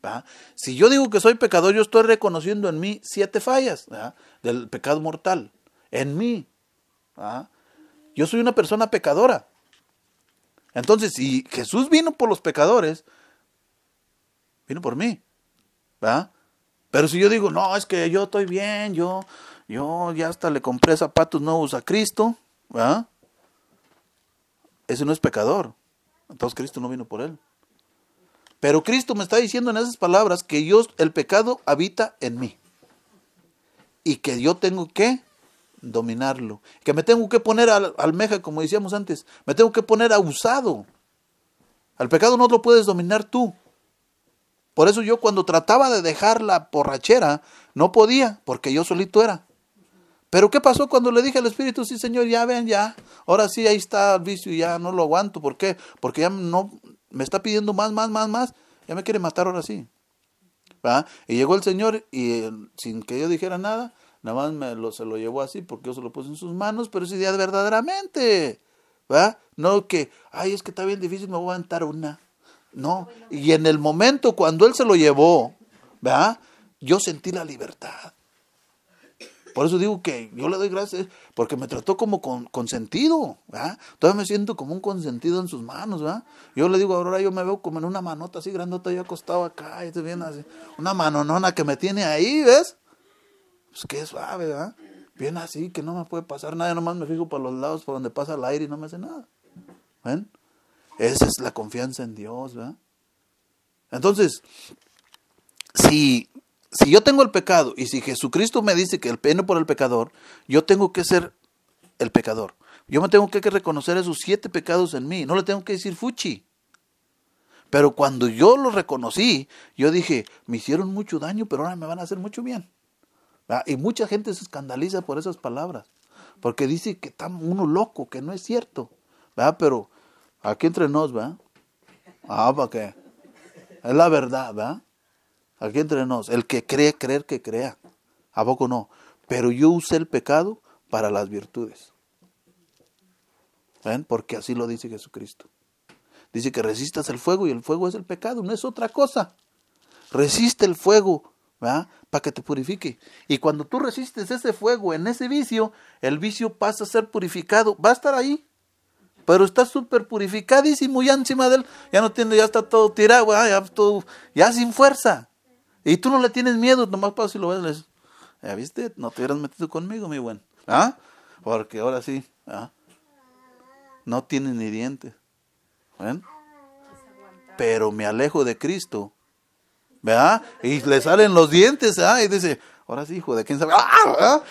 ¿verdad? Si yo digo que soy pecador, yo estoy reconociendo en mí 7 fallas, ¿verdad?, del pecado mortal, en mí, ¿verdad? Yo soy una persona pecadora. Entonces, si Jesús vino por los pecadores, vino por mí, ¿verdad? Pero si yo digo, no, es que yo estoy bien, yo ya hasta le compré zapatos nuevos a Cristo, ¿verdad? Ese no es pecador. Entonces Cristo no vino por él. Pero Cristo me está diciendo en esas palabras que el pecado habita en mí. Y que yo tengo que dominarlo. Que me tengo que poner almeja, como decíamos antes. Me tengo que poner abusado. Al pecado no lo puedes dominar tú. Por eso yo cuando trataba de dejar la borrachera, no podía, porque yo solito era. Pero ¿qué pasó cuando le dije al Espíritu, sí Señor, ya ven, ya, ahora sí, ahí está el vicio y ya no lo aguanto? ¿Por qué? Porque ya no, me está pidiendo más, ya me quiere matar ahora sí. ¿Va? Y llegó el Señor y sin que yo dijera nada, nada más se lo llevó así porque yo se lo puse en sus manos, pero ese día verdaderamente, ¿va? No que, ay, es que está bien difícil, me voy a aventar una. No, y en el momento cuando Él se lo llevó, ¿va? Yo sentí la libertad. Por eso digo que yo le doy gracias, porque me trató como consentido, ¿verdad? Todavía me siento como un consentido en sus manos, ¿verdad? Yo le digo, ahora yo me veo como en una manota así grandota, yo acostado acá, y estoy bien así, una manonona que me tiene ahí, ¿ves? Pues qué suave, ¿verdad? Bien así, que no me puede pasar nada, nomás me fijo por los lados, por donde pasa el aire y no me hace nada. ¿Ven? Esa es la confianza en Dios, ¿verdad? Entonces, si yo tengo el pecado y si Jesucristo me dice que el pene por el pecador, yo tengo que ser el pecador. Yo me tengo que reconocer esos 7 pecados en mí. No le tengo que decir fuchi. Pero cuando yo los reconocí, yo dije, me hicieron mucho daño, pero ahora me van a hacer mucho bien. ¿Verdad? Y mucha gente se escandaliza por esas palabras. Porque dice que está uno loco, que no es cierto. ¿Verdad? Pero aquí entre nos, ¿verdad? ¿Para qué? Es la verdad, ¿verdad? Aquí entre nos, el que cree, creer que crea. ¿A poco no? Pero yo usé el pecado para las virtudes. ¿Ven? Porque así lo dice Jesucristo. Dice que resistas el fuego y el fuego es el pecado, no es otra cosa. Resiste el fuego, ¿verdad? Para que te purifique. Y cuando tú resistes ese fuego en ese vicio, el vicio pasa a ser purificado. Va a estar ahí, pero está súper purificadísimo ya encima de él. Ya no tiene, ya está todo tirado, ya sin fuerza. Y tú no le tienes miedo, nomás para si lo ves, ¿ya viste? No te hubieras metido conmigo, mi buen. ¿Ah? Porque ahora sí, ¿ah? No tiene ni dientes. ¿Ven? Pero me alejo de Cristo, ¿verdad? Y le salen los dientes, ¿ah? Y dice, ahora sí, hijo de quién sabe. ¡Ah!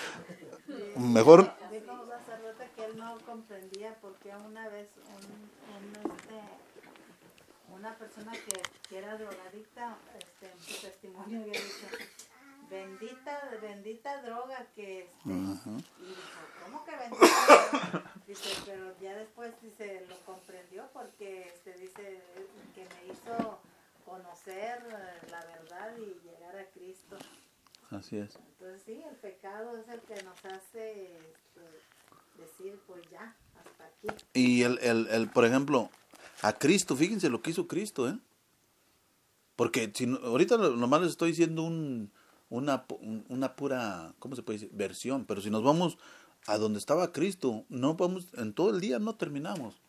Mejor. Dijo un sacerdote que él no comprendía porque una vez una persona que era drogadicta, en su testimonio había dicho, bendita droga que y dijo, ¿cómo que bendita droga? Dice, pero ya después dice, lo comprendió porque dice que me hizo conocer la verdad y llegar a Cristo. Así es. Entonces sí, el pecado es el que nos hace decir, pues ya, hasta aquí. Y por ejemplo, a Cristo, fíjense lo que hizo Cristo, ¿eh? Porque ahorita nomás les estoy diciendo una pura, ¿cómo se puede decir? Versión, pero si nos vamos a donde estaba Cristo, no vamos, en todo el día no terminamos,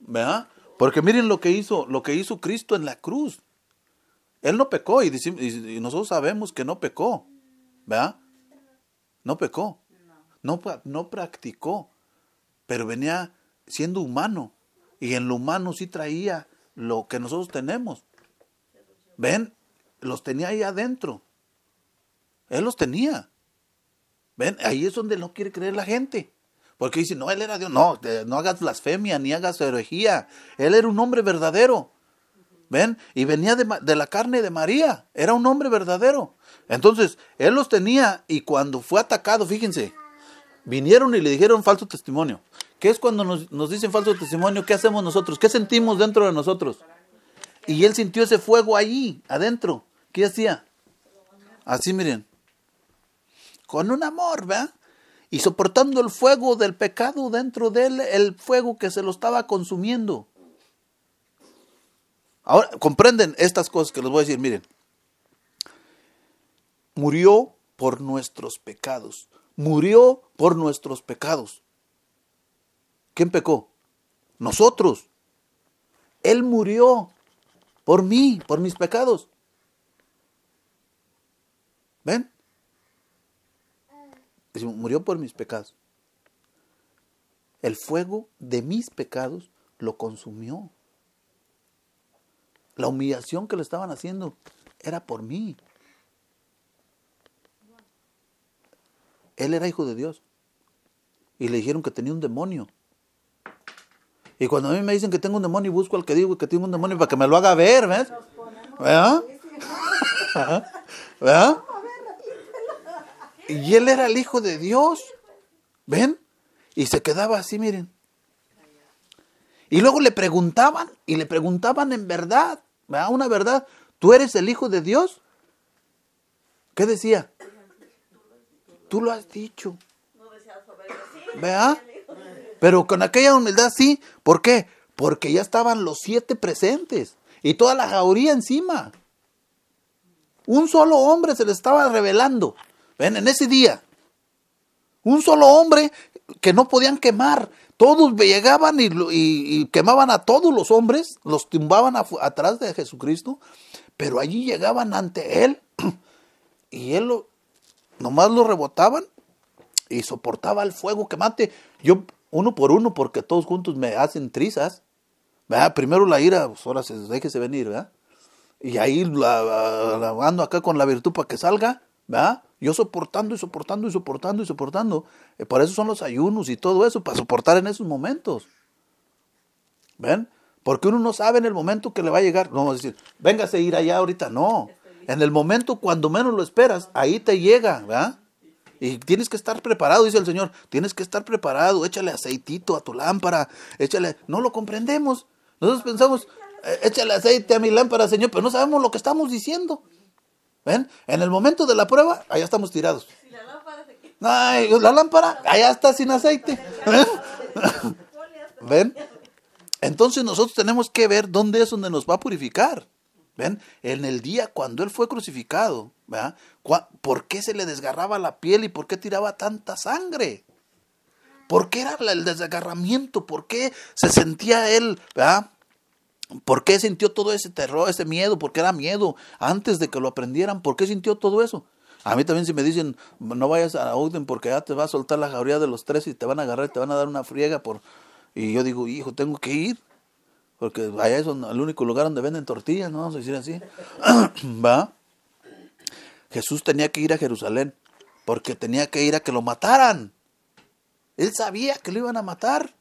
¿verdad? Porque miren lo que hizo Cristo en la cruz. Él no pecó y nosotros sabemos que no pecó, ¿verdad? No pecó, no practicó, pero venía siendo humano y en lo humano sí traía lo que nosotros tenemos. ¿Ven? Los tenía ahí adentro. Él los tenía. ¿Ven? Ahí es donde no quiere creer la gente. Porque dice, no, él era Dios. No, no hagas blasfemia ni hagas herejía. Él era un hombre verdadero. ¿Ven? Y venía de la carne de María. Era un hombre verdadero. Entonces, él los tenía y cuando fue atacado, fíjense, vinieron y le dijeron falso testimonio. ¿Qué es cuando nos dicen falso testimonio? ¿Qué hacemos nosotros? ¿Qué sentimos dentro de nosotros? Y él sintió ese fuego ahí, adentro. ¿Qué hacía? Así, miren. Con un amor, ¿verdad? Y soportando el fuego del pecado dentro de él, el fuego que se lo estaba consumiendo. Ahora, comprenden estas cosas que les voy a decir, miren. Murió por nuestros pecados. Murió por nuestros pecados. ¿Quién pecó? Nosotros. Él murió por mí, por mis pecados. ¿Ven? Murió por mis pecados. El fuego de mis pecados lo consumió. La humillación que le estaban haciendo era por mí. Él era hijo de Dios. Y le dijeron que tenía un demonio. Y cuando a mí me dicen que tengo un demonio y busco al que digo que tengo un demonio para que me lo haga ver, ¿ves? ¿Verdad? ¿Verdad? Y él era el Hijo de Dios. ¿Ven? Y se quedaba así, miren. Y luego le preguntaban, y le preguntaban en verdad, ¿verdad? Una verdad. ¿Tú eres el Hijo de Dios? ¿Qué decía? Tú lo has dicho. ¿Verdad? Pero con aquella humildad sí. ¿Por qué? Porque ya estaban los 7 presentes. Y toda la jauría encima. Un solo hombre se le estaba revelando. ¿Ven? En ese día. Un solo hombre que no podían quemar. Todos llegaban y quemaban a todos los hombres. Los tumbaban atrás de Jesucristo. Pero allí llegaban ante él. Y él nomás lo rebotaban. Y soportaba el fuego quemante. Yo, uno por uno, porque todos juntos me hacen trizas. ¿Verdad? Primero la ira, pues ahora déjese venir, ¿verdad? Y ahí la ando acá con la virtud para que salga, ¿verdad? Yo soportando y soportando y soportando y soportando. Por eso son los ayunos y todo eso, para soportar en esos momentos. ¿Ven? Porque uno no sabe en el momento que le va a llegar. No vamos a decir, véngase a ir allá ahorita. No. En el momento cuando menos lo esperas, ahí te llega, ¿verdad? Y tienes que estar preparado, dice el Señor. Tienes que estar preparado. Échale aceitito a tu lámpara. Échale. No lo comprendemos. Nosotros pensamos, échale aceite a mi lámpara, Señor, pero no sabemos lo que estamos diciendo. ¿Ven? En el momento de la prueba, allá estamos tirados. Ay, la lámpara, allá está sin aceite. ¿Ven? Entonces nosotros tenemos que ver dónde es donde nos va a purificar. ¿Ven? En el día cuando Él fue crucificado, ¿verdad? ¿Por qué se le desgarraba la piel y por qué tiraba tanta sangre? ¿Por qué era el desgarramiento? ¿Por qué se sentía Él, ¿verdad? ¿Por qué sintió todo ese terror, ese miedo? ¿Por qué era miedo antes de que lo aprendieran? ¿Por qué sintió todo eso? A mí también si me dicen, no vayas a Uden porque ya te va a soltar la jauría de los 3 y te van a agarrar y te van a dar una friega. Y yo digo, hijo, tengo que ir. Porque allá es el único lugar donde venden tortillas, ¿no? Vamos a decir así. ¿Va? Jesús tenía que ir a Jerusalén porque tenía que ir a que lo mataran. Él sabía que lo iban a matar.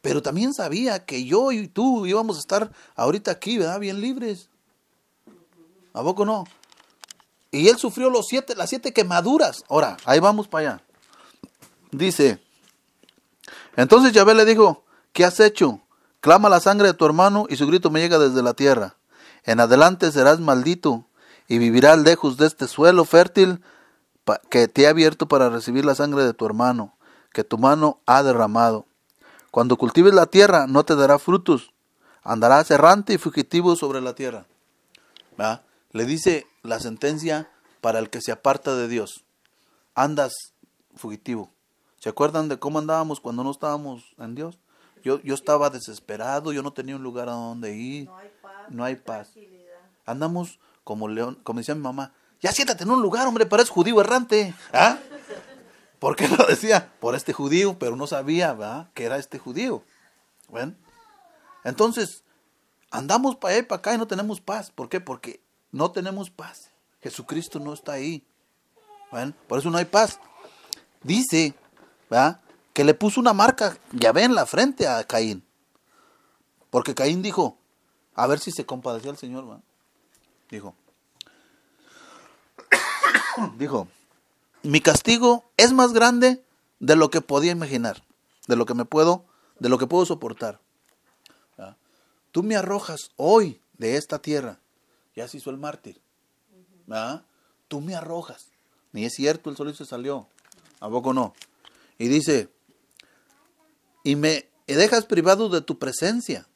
Pero también sabía que yo y tú íbamos a estar ahorita aquí, ¿verdad? Bien libres. ¿A poco no? Y él sufrió las 7 quemaduras. Ahora, ahí vamos para allá. Dice, entonces Yahvé le dijo, ¿qué has hecho? Clama la sangre de tu hermano y su grito me llega desde la tierra. En adelante serás maldito y vivirás lejos de este suelo fértil que te he abierto para recibir la sangre de tu hermano, que tu mano ha derramado. Cuando cultives la tierra no te dará frutos, andarás errante y fugitivo sobre la tierra. ¿Va? Le dice la sentencia para el que se aparta de Dios. Andas fugitivo. ¿Se acuerdan de cómo andábamos cuando no estábamos en Dios? Yo estaba desesperado, yo no tenía un lugar a donde ir. No hay paz. Andamos como león, como decía mi mamá, ya siéntate en un lugar, hombre, pareces judío errante. ¿Ah? ¿Por qué lo decía? Por este judío, pero no sabía, ¿verdad?, que era este judío. ¿Ven? Entonces, andamos para allá y para acá y no tenemos paz. ¿Por qué? Porque no tenemos paz. Jesucristo no está ahí. ¿Ven? Por eso no hay paz. Dice, ¿verdad?, que le puso una marca, Yahvé, en la frente a Caín. Porque Caín dijo, a ver si se compadeció al Señor, ¿verdad? Dijo, mi castigo es más grande de lo que podía imaginar, de lo que puedo soportar. ¿Verdad? Tú me arrojas hoy de esta tierra. Ya se hizo el mártir. ¿Verdad? Tú me arrojas. Ni es cierto, el solito se salió. ¿A poco no? Y dice, y me dejas privado de tu presencia.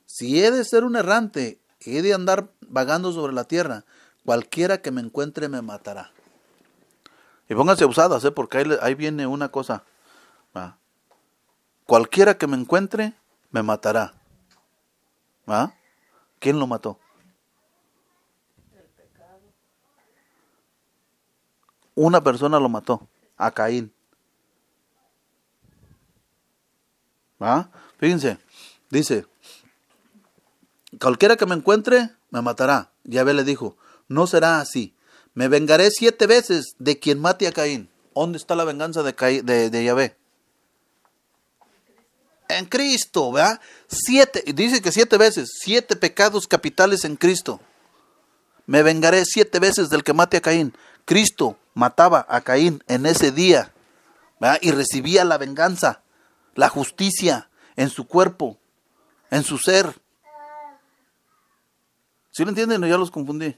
Si he de ser un errante, he de andar vagando sobre la tierra, cualquiera que me encuentre me matará. Y pónganse abusadas, porque ahí viene una cosa. ¿Va? Cualquiera que me encuentre me matará. ¿Va? ¿Quién lo mató? El pecado. Una persona lo mató, a Caín. ¿Va? Fíjense, dice, cualquiera que me encuentre me matará. Yahvé le dijo, no será así. Me vengaré 7 veces de quien mate a Caín. ¿Dónde está la venganza de Yahvé? En Cristo, ¿verdad? 7, dice que 7 veces, 7 pecados capitales en Cristo. Me vengaré 7 veces del que mate a Caín. Cristo mataba a Caín en ese día, ¿verdad? Y recibía la venganza, la justicia en su cuerpo, en su ser. ¿Sí lo entienden o ya los confundí?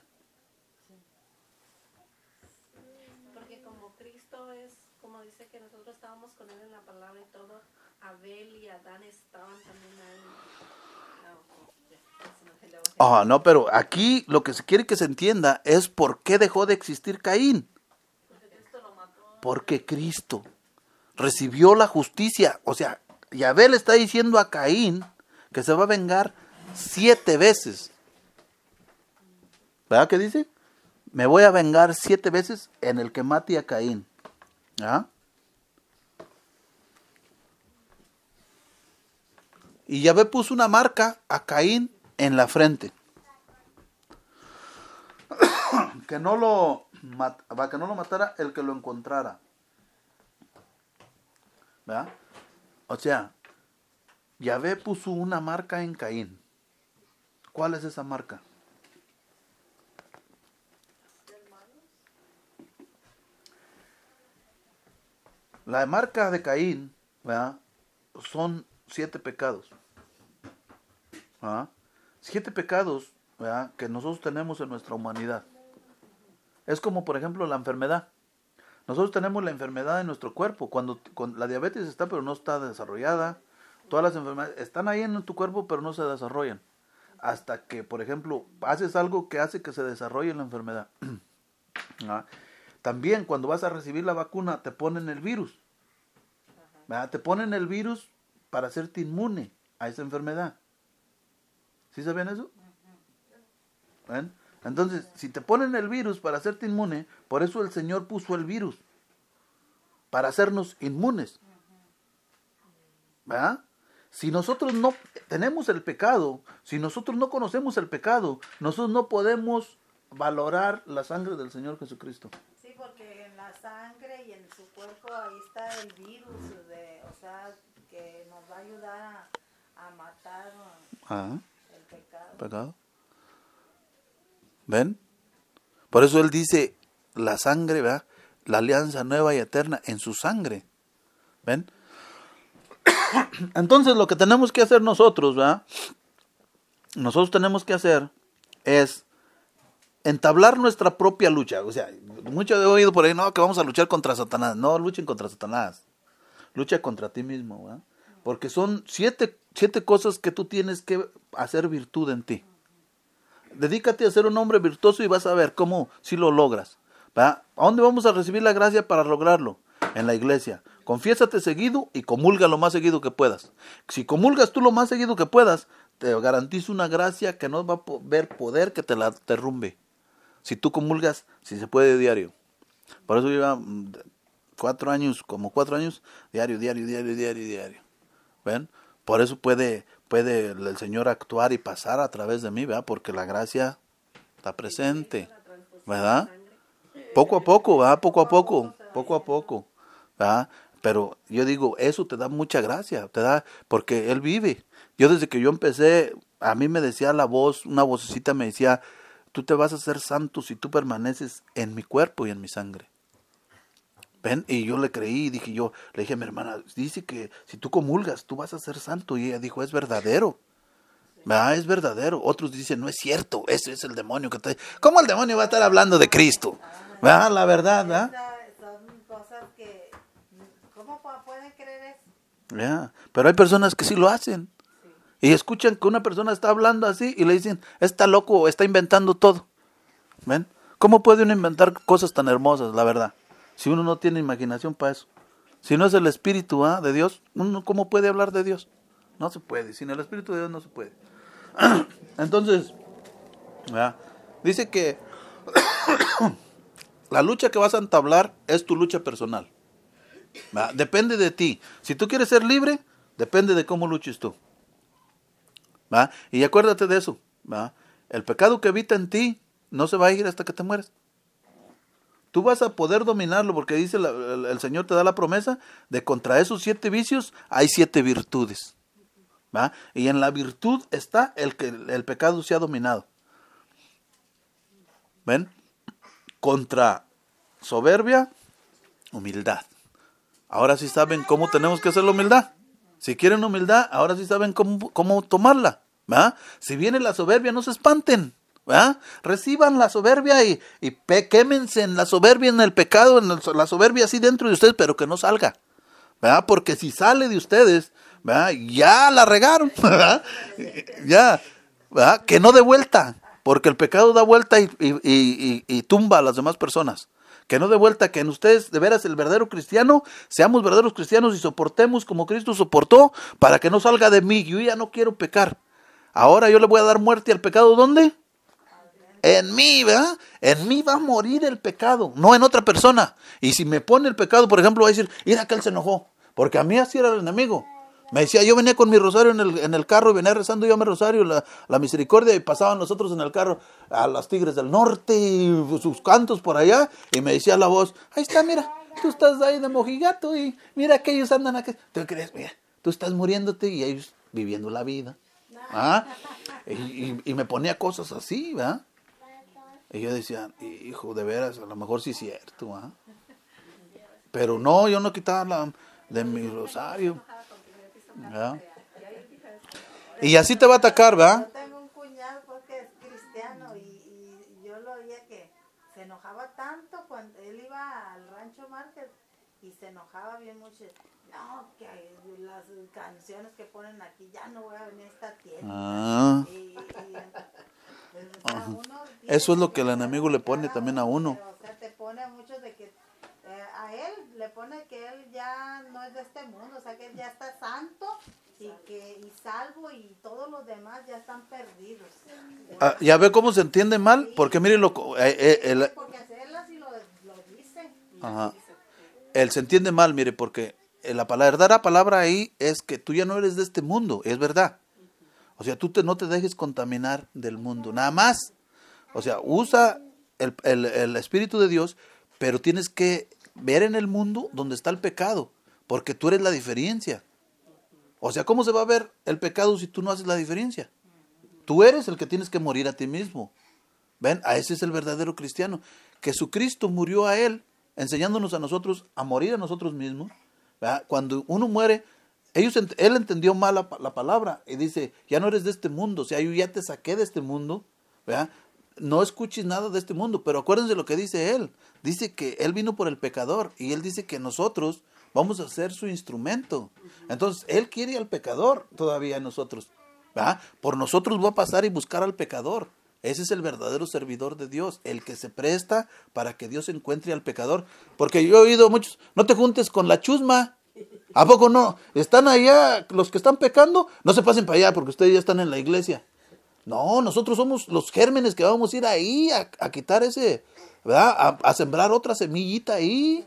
Porque como Cristo es, como dice que nosotros estábamos con él en la palabra y todo, Abel y Adán estaban también ahí. No, pero aquí lo que se quiere que se entienda es por qué dejó de existir Caín. Porque Cristo recibió la justicia. O sea, y Abel está diciendo a Caín que se va a vengar 7 veces. ¿Verdad que dice? Me voy a vengar 7 veces en el que mate a Caín. ¿Ah? Y Yahvé puso una marca a Caín en la frente. Para que no lo matara el que lo encontrara. ¿Verdad? O sea, Yahvé puso una marca en Caín. ¿Cuál es esa marca? La marca de Caín, ¿verdad? Son 7 pecados. ¿Verdad? 7 pecados, ¿verdad?, que nosotros tenemos en nuestra humanidad. Es como, por ejemplo, la enfermedad. Nosotros tenemos la enfermedad en nuestro cuerpo. Cuando la diabetes está, pero no está desarrollada. Todas las enfermedades están ahí en tu cuerpo, pero no se desarrollan. Hasta que, por ejemplo, haces algo que hace que se desarrolle la enfermedad. ¿Ah? También cuando vas a recibir la vacuna, te ponen el virus. ¿Verdad? Te ponen el virus para hacerte inmune a esa enfermedad. ¿Sí sabían eso? ¿Ven? Entonces, si te ponen el virus para hacerte inmune, por eso el Señor puso el virus, para hacernos inmunes. ¿Verdad? Si nosotros no tenemos el pecado, si nosotros no conocemos el pecado, nosotros no podemos valorar la sangre del Señor Jesucristo. Sí, porque en la sangre y en su cuerpo ahí está el virus, o sea, que nos va a ayudar a matar el pecado. ¿Ven? Por eso Él dice, la sangre, ¿verdad?, la alianza nueva y eterna en su sangre. ¿Ven? Entonces lo que tenemos que hacer nosotros, ¿verdad?, nosotros tenemos que hacer es entablar nuestra propia lucha. O sea, mucho he oído por ahí, no, que vamos a luchar contra Satanás. No luchen contra Satanás. Lucha contra ti mismo, ¿verdad? Porque son 7 cosas que tú tienes que hacer virtud en ti. Dedícate a ser un hombre virtuoso y vas a ver cómo si lo logras. ¿Verdad? ¿A dónde vamos a recibir la gracia para lograrlo? En la iglesia. Confiésate seguido y comulga lo más seguido que puedas. Si comulgas tú lo más seguido que puedas, te garantizo una gracia que no va a haber poder que te la derrumbe. Si tú comulgas, si se puede, diario. Por eso lleva 4 años, diario. ¿Ven? Por eso puede el Señor actuar y pasar a través de mí, ¿verdad? Porque la gracia está presente, ¿verdad? Poco a poco, ¿verdad? Poco a poco, ¿verdad? Pero yo digo, eso te da mucha gracia, te da, porque Él vive. Yo desde que yo empecé, a mí me decía la voz, una vocecita me decía, tú te vas a hacer santo si tú permaneces en mi cuerpo y en mi sangre. ¿Ven? Y yo le creí, le dije a mi hermana, dice que si tú comulgas, tú vas a ser santo. Y ella dijo, es verdadero. ¿Verdad? Es verdadero. Otros dicen, no es cierto, ese es el demonio que está... ¿Cómo el demonio va a estar hablando de Cristo? ¿Verdad? La verdad, ¿verdad? Son cosas que, ¿cómo pueden creer eso? Yeah. Pero hay personas que sí lo hacen. Y escuchan que una persona está hablando así y le dicen, está loco, está inventando todo. ¿Ven? ¿Cómo puede uno inventar cosas tan hermosas, la verdad? Si uno no tiene imaginación para eso. Si no es el Espíritu de Dios, uno ¿cómo puede hablar de Dios? No se puede. Sin el Espíritu de Dios no se puede. Entonces, ¿verdad?, dice que la lucha que vas a entablar es tu lucha personal. ¿Verdad? Depende de ti. Si tú quieres ser libre, depende de cómo luches tú. ¿Verdad? Y acuérdate de eso. ¿Verdad? El pecado que habita en ti no se va a ir hasta que te mueres. Tú vas a poder dominarlo porque dice el Señor te da la promesa de contra esos 7 vicios hay 7 virtudes. ¿Va? Y en la virtud está el que el pecado se ha dominado. ¿Ven? Contra soberbia, humildad. Ahora sí saben cómo tenemos que hacer la humildad. Si quieren humildad, ahora sí saben cómo tomarla, ¿verdad? Si viene la soberbia, no se espanten, ¿verdad? Reciban la soberbia y quémense en la soberbia, en el pecado, en la soberbia así dentro de ustedes, pero que no salga, ¿verdad? Porque si sale de ustedes, ¿verdad? Ya la regaron, ¿verdad? Ya, ¿verdad? Que no dé vuelta, porque el pecado da vuelta y tumba a las demás personas. Que no dé vuelta, que en ustedes, de veras, el verdadero cristiano, seamos verdaderos cristianos y soportemos como Cristo soportó, para que no salga de mí. Yo ya no quiero pecar. Ahora yo le voy a dar muerte al pecado, ¿dónde? En mí, ¿verdad? En mí va a morir el pecado, no en otra persona. Y si me pone el pecado, por ejemplo, va a decir, mira que él se enojó, porque a mí así era el enemigo. Me decía, yo venía con mi rosario en el carro y venía rezando yo mi rosario, la misericordia, y pasaban nosotros en el carro a las Tigres del Norte y sus cantos por allá, y me decía la voz, ahí está, mira, tú estás ahí de mojigato y mira que ellos andan aquí. ¿Tú crees? Mira, tú estás muriéndote y ellos viviendo la vida. ¿Ah? Y me ponía cosas así, ¿verdad? Y yo decía, hijo, de veras, a lo mejor sí es cierto, ¿verdad? Pero no, yo no quitaba de mi rosario. ¿Verdad? Y así te va a atacar, ¿verdad? Yo tengo un cuñado porque es cristiano y yo lo oía que se enojaba tanto cuando él iba al Rancho Márquez y se enojaba bien mucho. No, que las canciones que ponen aquí, ya no voy a venir a esta tienda. Eso es lo que el enemigo le pone también a uno. O sea, te pone a muchos de que a él le pone que él ya no es de este mundo, o sea que él ya está santo y salvo y todos los demás ya están perdidos. ¿Ya ve cómo se entiende mal? Porque mire porque él así lo dice. Ajá. Él se entiende mal, mire, porque la verdadera palabra ahí es que tú ya no eres de este mundo, es verdad. O sea, tú no te dejes contaminar del mundo, nada más. O sea, usa el Espíritu de Dios, pero tienes que ver en el mundo donde está el pecado, porque tú eres la diferencia. O sea, ¿cómo se va a ver el pecado si tú no haces la diferencia? Tú eres el que tienes que morir a ti mismo. ¿Ven? A ese es el verdadero cristiano. Jesucristo murió a él, enseñándonos a nosotros a morir a nosotros mismos. ¿Verdad? Cuando uno muere, él entendió mal la palabra y dice, ya no eres de este mundo, o sea, yo ya te saqué de este mundo, ¿verdad? No escuches nada de este mundo, pero acuérdense lo que dice él. Dice que él vino por el pecador y él dice que nosotros vamos a ser su instrumento. Entonces, él quiere al pecador todavía en nosotros, ¿verdad? Por nosotros va a pasar y buscar al pecador. Ese es el verdadero servidor de Dios, el que se presta para que Dios encuentre al pecador. Porque yo he oído muchos, no te juntes con la chusma. ¿A poco no? Están allá, los que están pecando, no se pasen para allá porque ustedes ya están en la iglesia. No, nosotros somos los gérmenes que vamos a ir ahí a quitar ese, ¿verdad? A sembrar otra semillita ahí.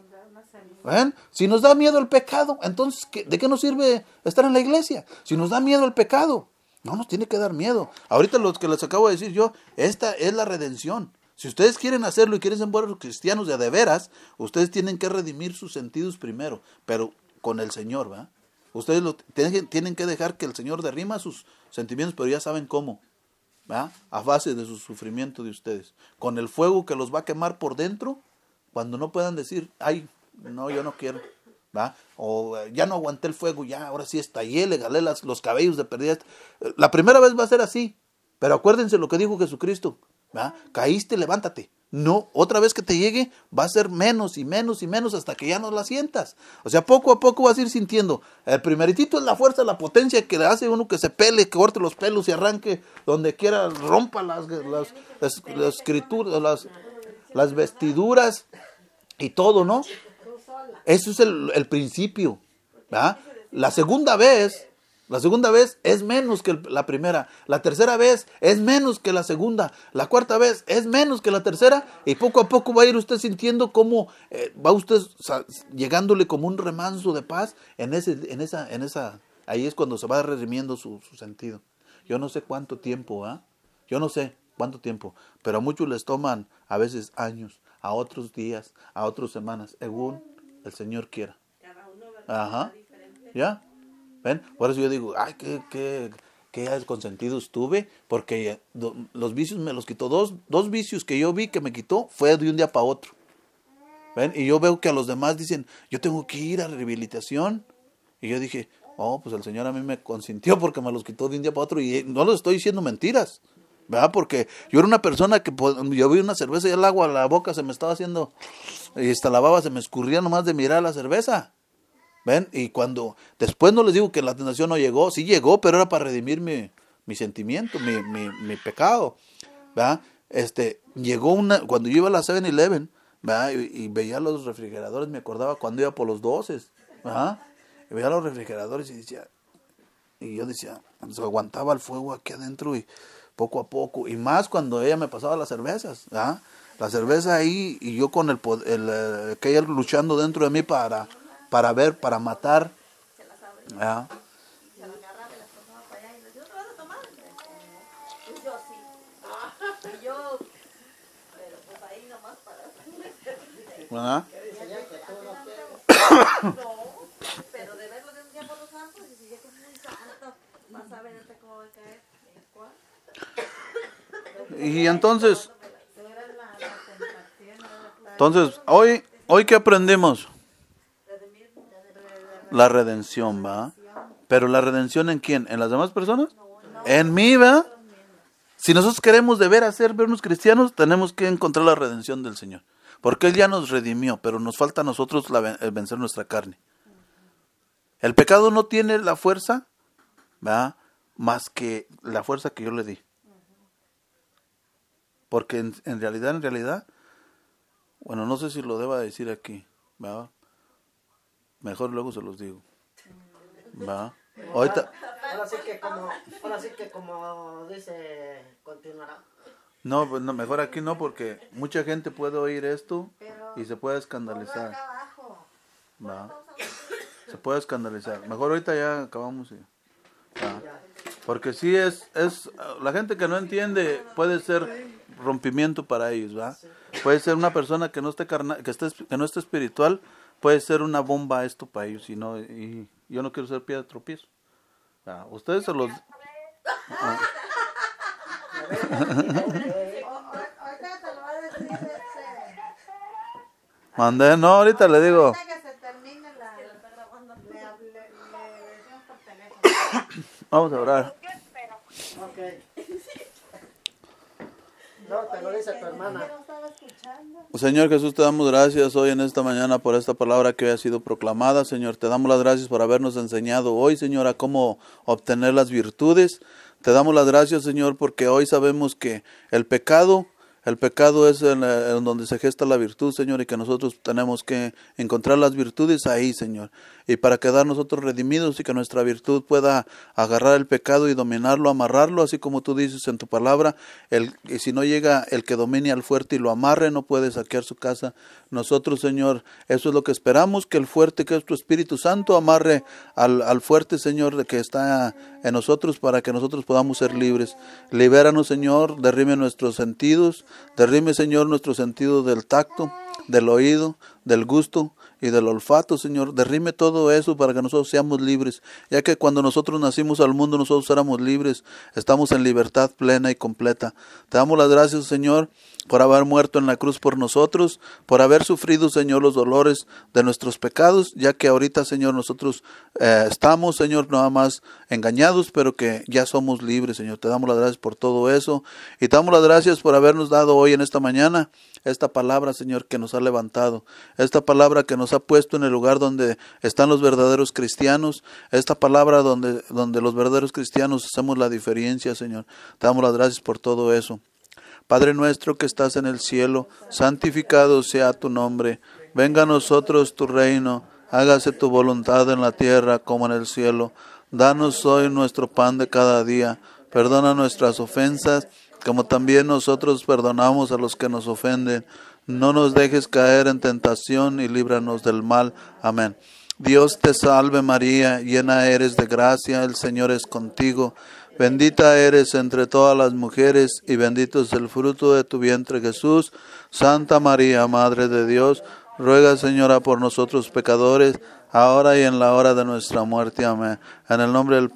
¿Ven? Si nos da miedo el pecado, entonces, ¿de qué nos sirve estar en la iglesia? Si nos da miedo el pecado, no nos tiene que dar miedo. Ahorita lo que les acabo de decir yo, esta es la redención. Si ustedes quieren hacerlo y quieren ser buenos cristianos de veras, ustedes tienen que redimir sus sentidos primero, pero con el Señor, ¿verdad? Ustedes tienen que dejar que el Señor derrima sus sentimientos, pero ya saben cómo, ¿verdad? A base de su sufrimiento de ustedes. Con el fuego que los va a quemar por dentro, cuando no puedan decir, ay, no, yo no quiero, ¿verdad? O ya no aguanté el fuego, ya, ahora sí estallé, le galé los cabellos de perdida. La primera vez va a ser así, pero acuérdense lo que dijo Jesucristo, ¿verdad? Caíste, levántate. No, otra vez que te llegue va a ser menos y menos y menos hasta que ya no la sientas. O sea, poco a poco vas a ir sintiendo. El primeritito es la fuerza, la potencia que le hace uno que se pele, que corte los pelos y arranque donde quiera, rompa las escrituras, las vestiduras y todo, ¿no? Eso es el principio, ¿verdad? La segunda vez es menos que la primera. La tercera vez es menos que la segunda. La cuarta vez es menos que la tercera. Y poco a poco va a ir usted sintiendo cómo va usted llegándole como un remanso de paz en esa. Ahí es cuando se va redimiendo su sentido. Yo no sé cuánto tiempo, ¿ah? Yo no sé cuánto tiempo. Pero a muchos les toman a veces años, a otros días, a otras semanas, según el Señor quiera. Cada uno, ¿verdad? Ajá. ¿Ya? ¿Ven? Por eso yo digo, ay, qué consentidos tuve, porque los vicios me los quitó. Dos vicios que yo vi que me quitó fue de un día para otro. ¿Ven? Y yo veo que a los demás dicen, yo tengo que ir a rehabilitación. Y yo dije, oh, pues el Señor a mí me consintió porque me los quitó de un día para otro. Y no les estoy diciendo mentiras, ¿verdad? Porque yo era una persona que yo vi una cerveza y el agua a la boca se me estaba haciendo, y hasta la baba se me escurría nomás de mirar la cerveza. ¿Ven? Y cuando, después no les digo que la tentación no llegó, sí llegó, pero era para redimir mi sentimiento, mi pecado, ¿verdad? Llegó cuando yo iba a la 7-Eleven, ¿verdad? Y veía los refrigeradores, me acordaba cuando iba por los 12, ¿verdad? Y veía los refrigeradores y yo decía, se aguantaba el fuego aquí adentro y poco a poco, y más cuando ella me pasaba las cervezas, ¿verdad? La cerveza ahí, y yo con que ella luchando dentro de mí para matar, ¿verdad? Se la agarraba y las pasaba para allá y le decía, ¿no te vas a tomar? Y yo sí. Y yo, pero pues ahí nomás para... ¿Verdad? No, pero de verlo de un día por los santos, y si ya que es muy santo, vas a ver cómo va a caer. ¿En cuál? Y entonces, hoy ¿qué aprendimos? La redención, ¿va? Pero la redención ¿en quién? ¿En las demás personas? En mí, ¿va? Si nosotros queremos de veras vernos cristianos, tenemos que encontrar la redención del Señor. Porque Él ya nos redimió, pero nos falta a nosotros el vencer nuestra carne. El pecado no tiene la fuerza, ¿va? Más que la fuerza que yo le di. Porque en realidad, bueno, no sé si lo deba decir aquí, ¿va? Mejor luego se los digo. ¿Va? Ahorita. Ahora sí que como dice, continuará. No, pues no, mejor aquí no, porque mucha gente puede oír esto y se puede escandalizar. ¿Va? Se puede escandalizar. Mejor ahorita ya acabamos. ¿Va? Porque sí es la gente que no entiende puede ser rompimiento para ellos, ¿va? Puede ser una persona que no esté que no esté espiritual. Puede ser una bomba esto para ellos, y yo no quiero ser piedra de tropiezo. Ustedes se los... Mandé, no, ahorita le digo. Vamos a orar. No, te lo dice tu hermana. Señor Jesús, te damos gracias hoy en esta mañana por esta palabra que hoy ha sido proclamada. Señor, te damos las gracias por habernos enseñado hoy, Señor, a cómo obtener las virtudes. Te damos las gracias, Señor, porque hoy sabemos que el pecado es en donde se gesta la virtud, Señor, y que nosotros tenemos que encontrar las virtudes ahí, Señor. Y para quedar nosotros redimidos y que nuestra virtud pueda agarrar el pecado y dominarlo, amarrarlo, así como tú dices en tu palabra, y si no llega el que domine al fuerte y lo amarre, no puede saquear su casa. Nosotros, Señor, eso es lo que esperamos, que el fuerte, que es tu Espíritu Santo, amarre al fuerte, Señor, de que está en nosotros, para que nosotros podamos ser libres. Libéranos, Señor, derrime nuestros sentidos, derrime, Señor, nuestro sentido del tacto, del oído, del gusto y del olfato, Señor. Derrime todo eso para que nosotros seamos libres, ya que cuando nosotros nacimos al mundo nosotros éramos libres. Estamos en libertad plena y completa. Te damos las gracias, Señor, por haber muerto en la cruz por nosotros, por haber sufrido, Señor, los dolores de nuestros pecados, ya que ahorita, Señor, nosotros estamos, Señor, nada más engañados, pero que ya somos libres, Señor. Te damos las gracias por todo eso, y te damos las gracias por habernos dado hoy en esta mañana esta palabra, Señor, que nos ha levantado, esta palabra que nos ha puesto en el lugar donde están los verdaderos cristianos, esta palabra donde los verdaderos cristianos hacemos la diferencia, Señor. Te damos las gracias por todo eso. Padre nuestro que estás en el cielo, santificado sea tu nombre. Venga a nosotros tu reino, hágase tu voluntad en la tierra como en el cielo. Danos hoy nuestro pan de cada día. Perdona nuestras ofensas, como también nosotros perdonamos a los que nos ofenden. No nos dejes caer en tentación y líbranos del mal. Amén. Dios te salve María, llena eres de gracia, el Señor es contigo. Bendita eres entre todas las mujeres y bendito es el fruto de tu vientre Jesús. Santa María, Madre de Dios, ruega, Señora, por nosotros pecadores, ahora y en la hora de nuestra muerte. Amén. En el nombre del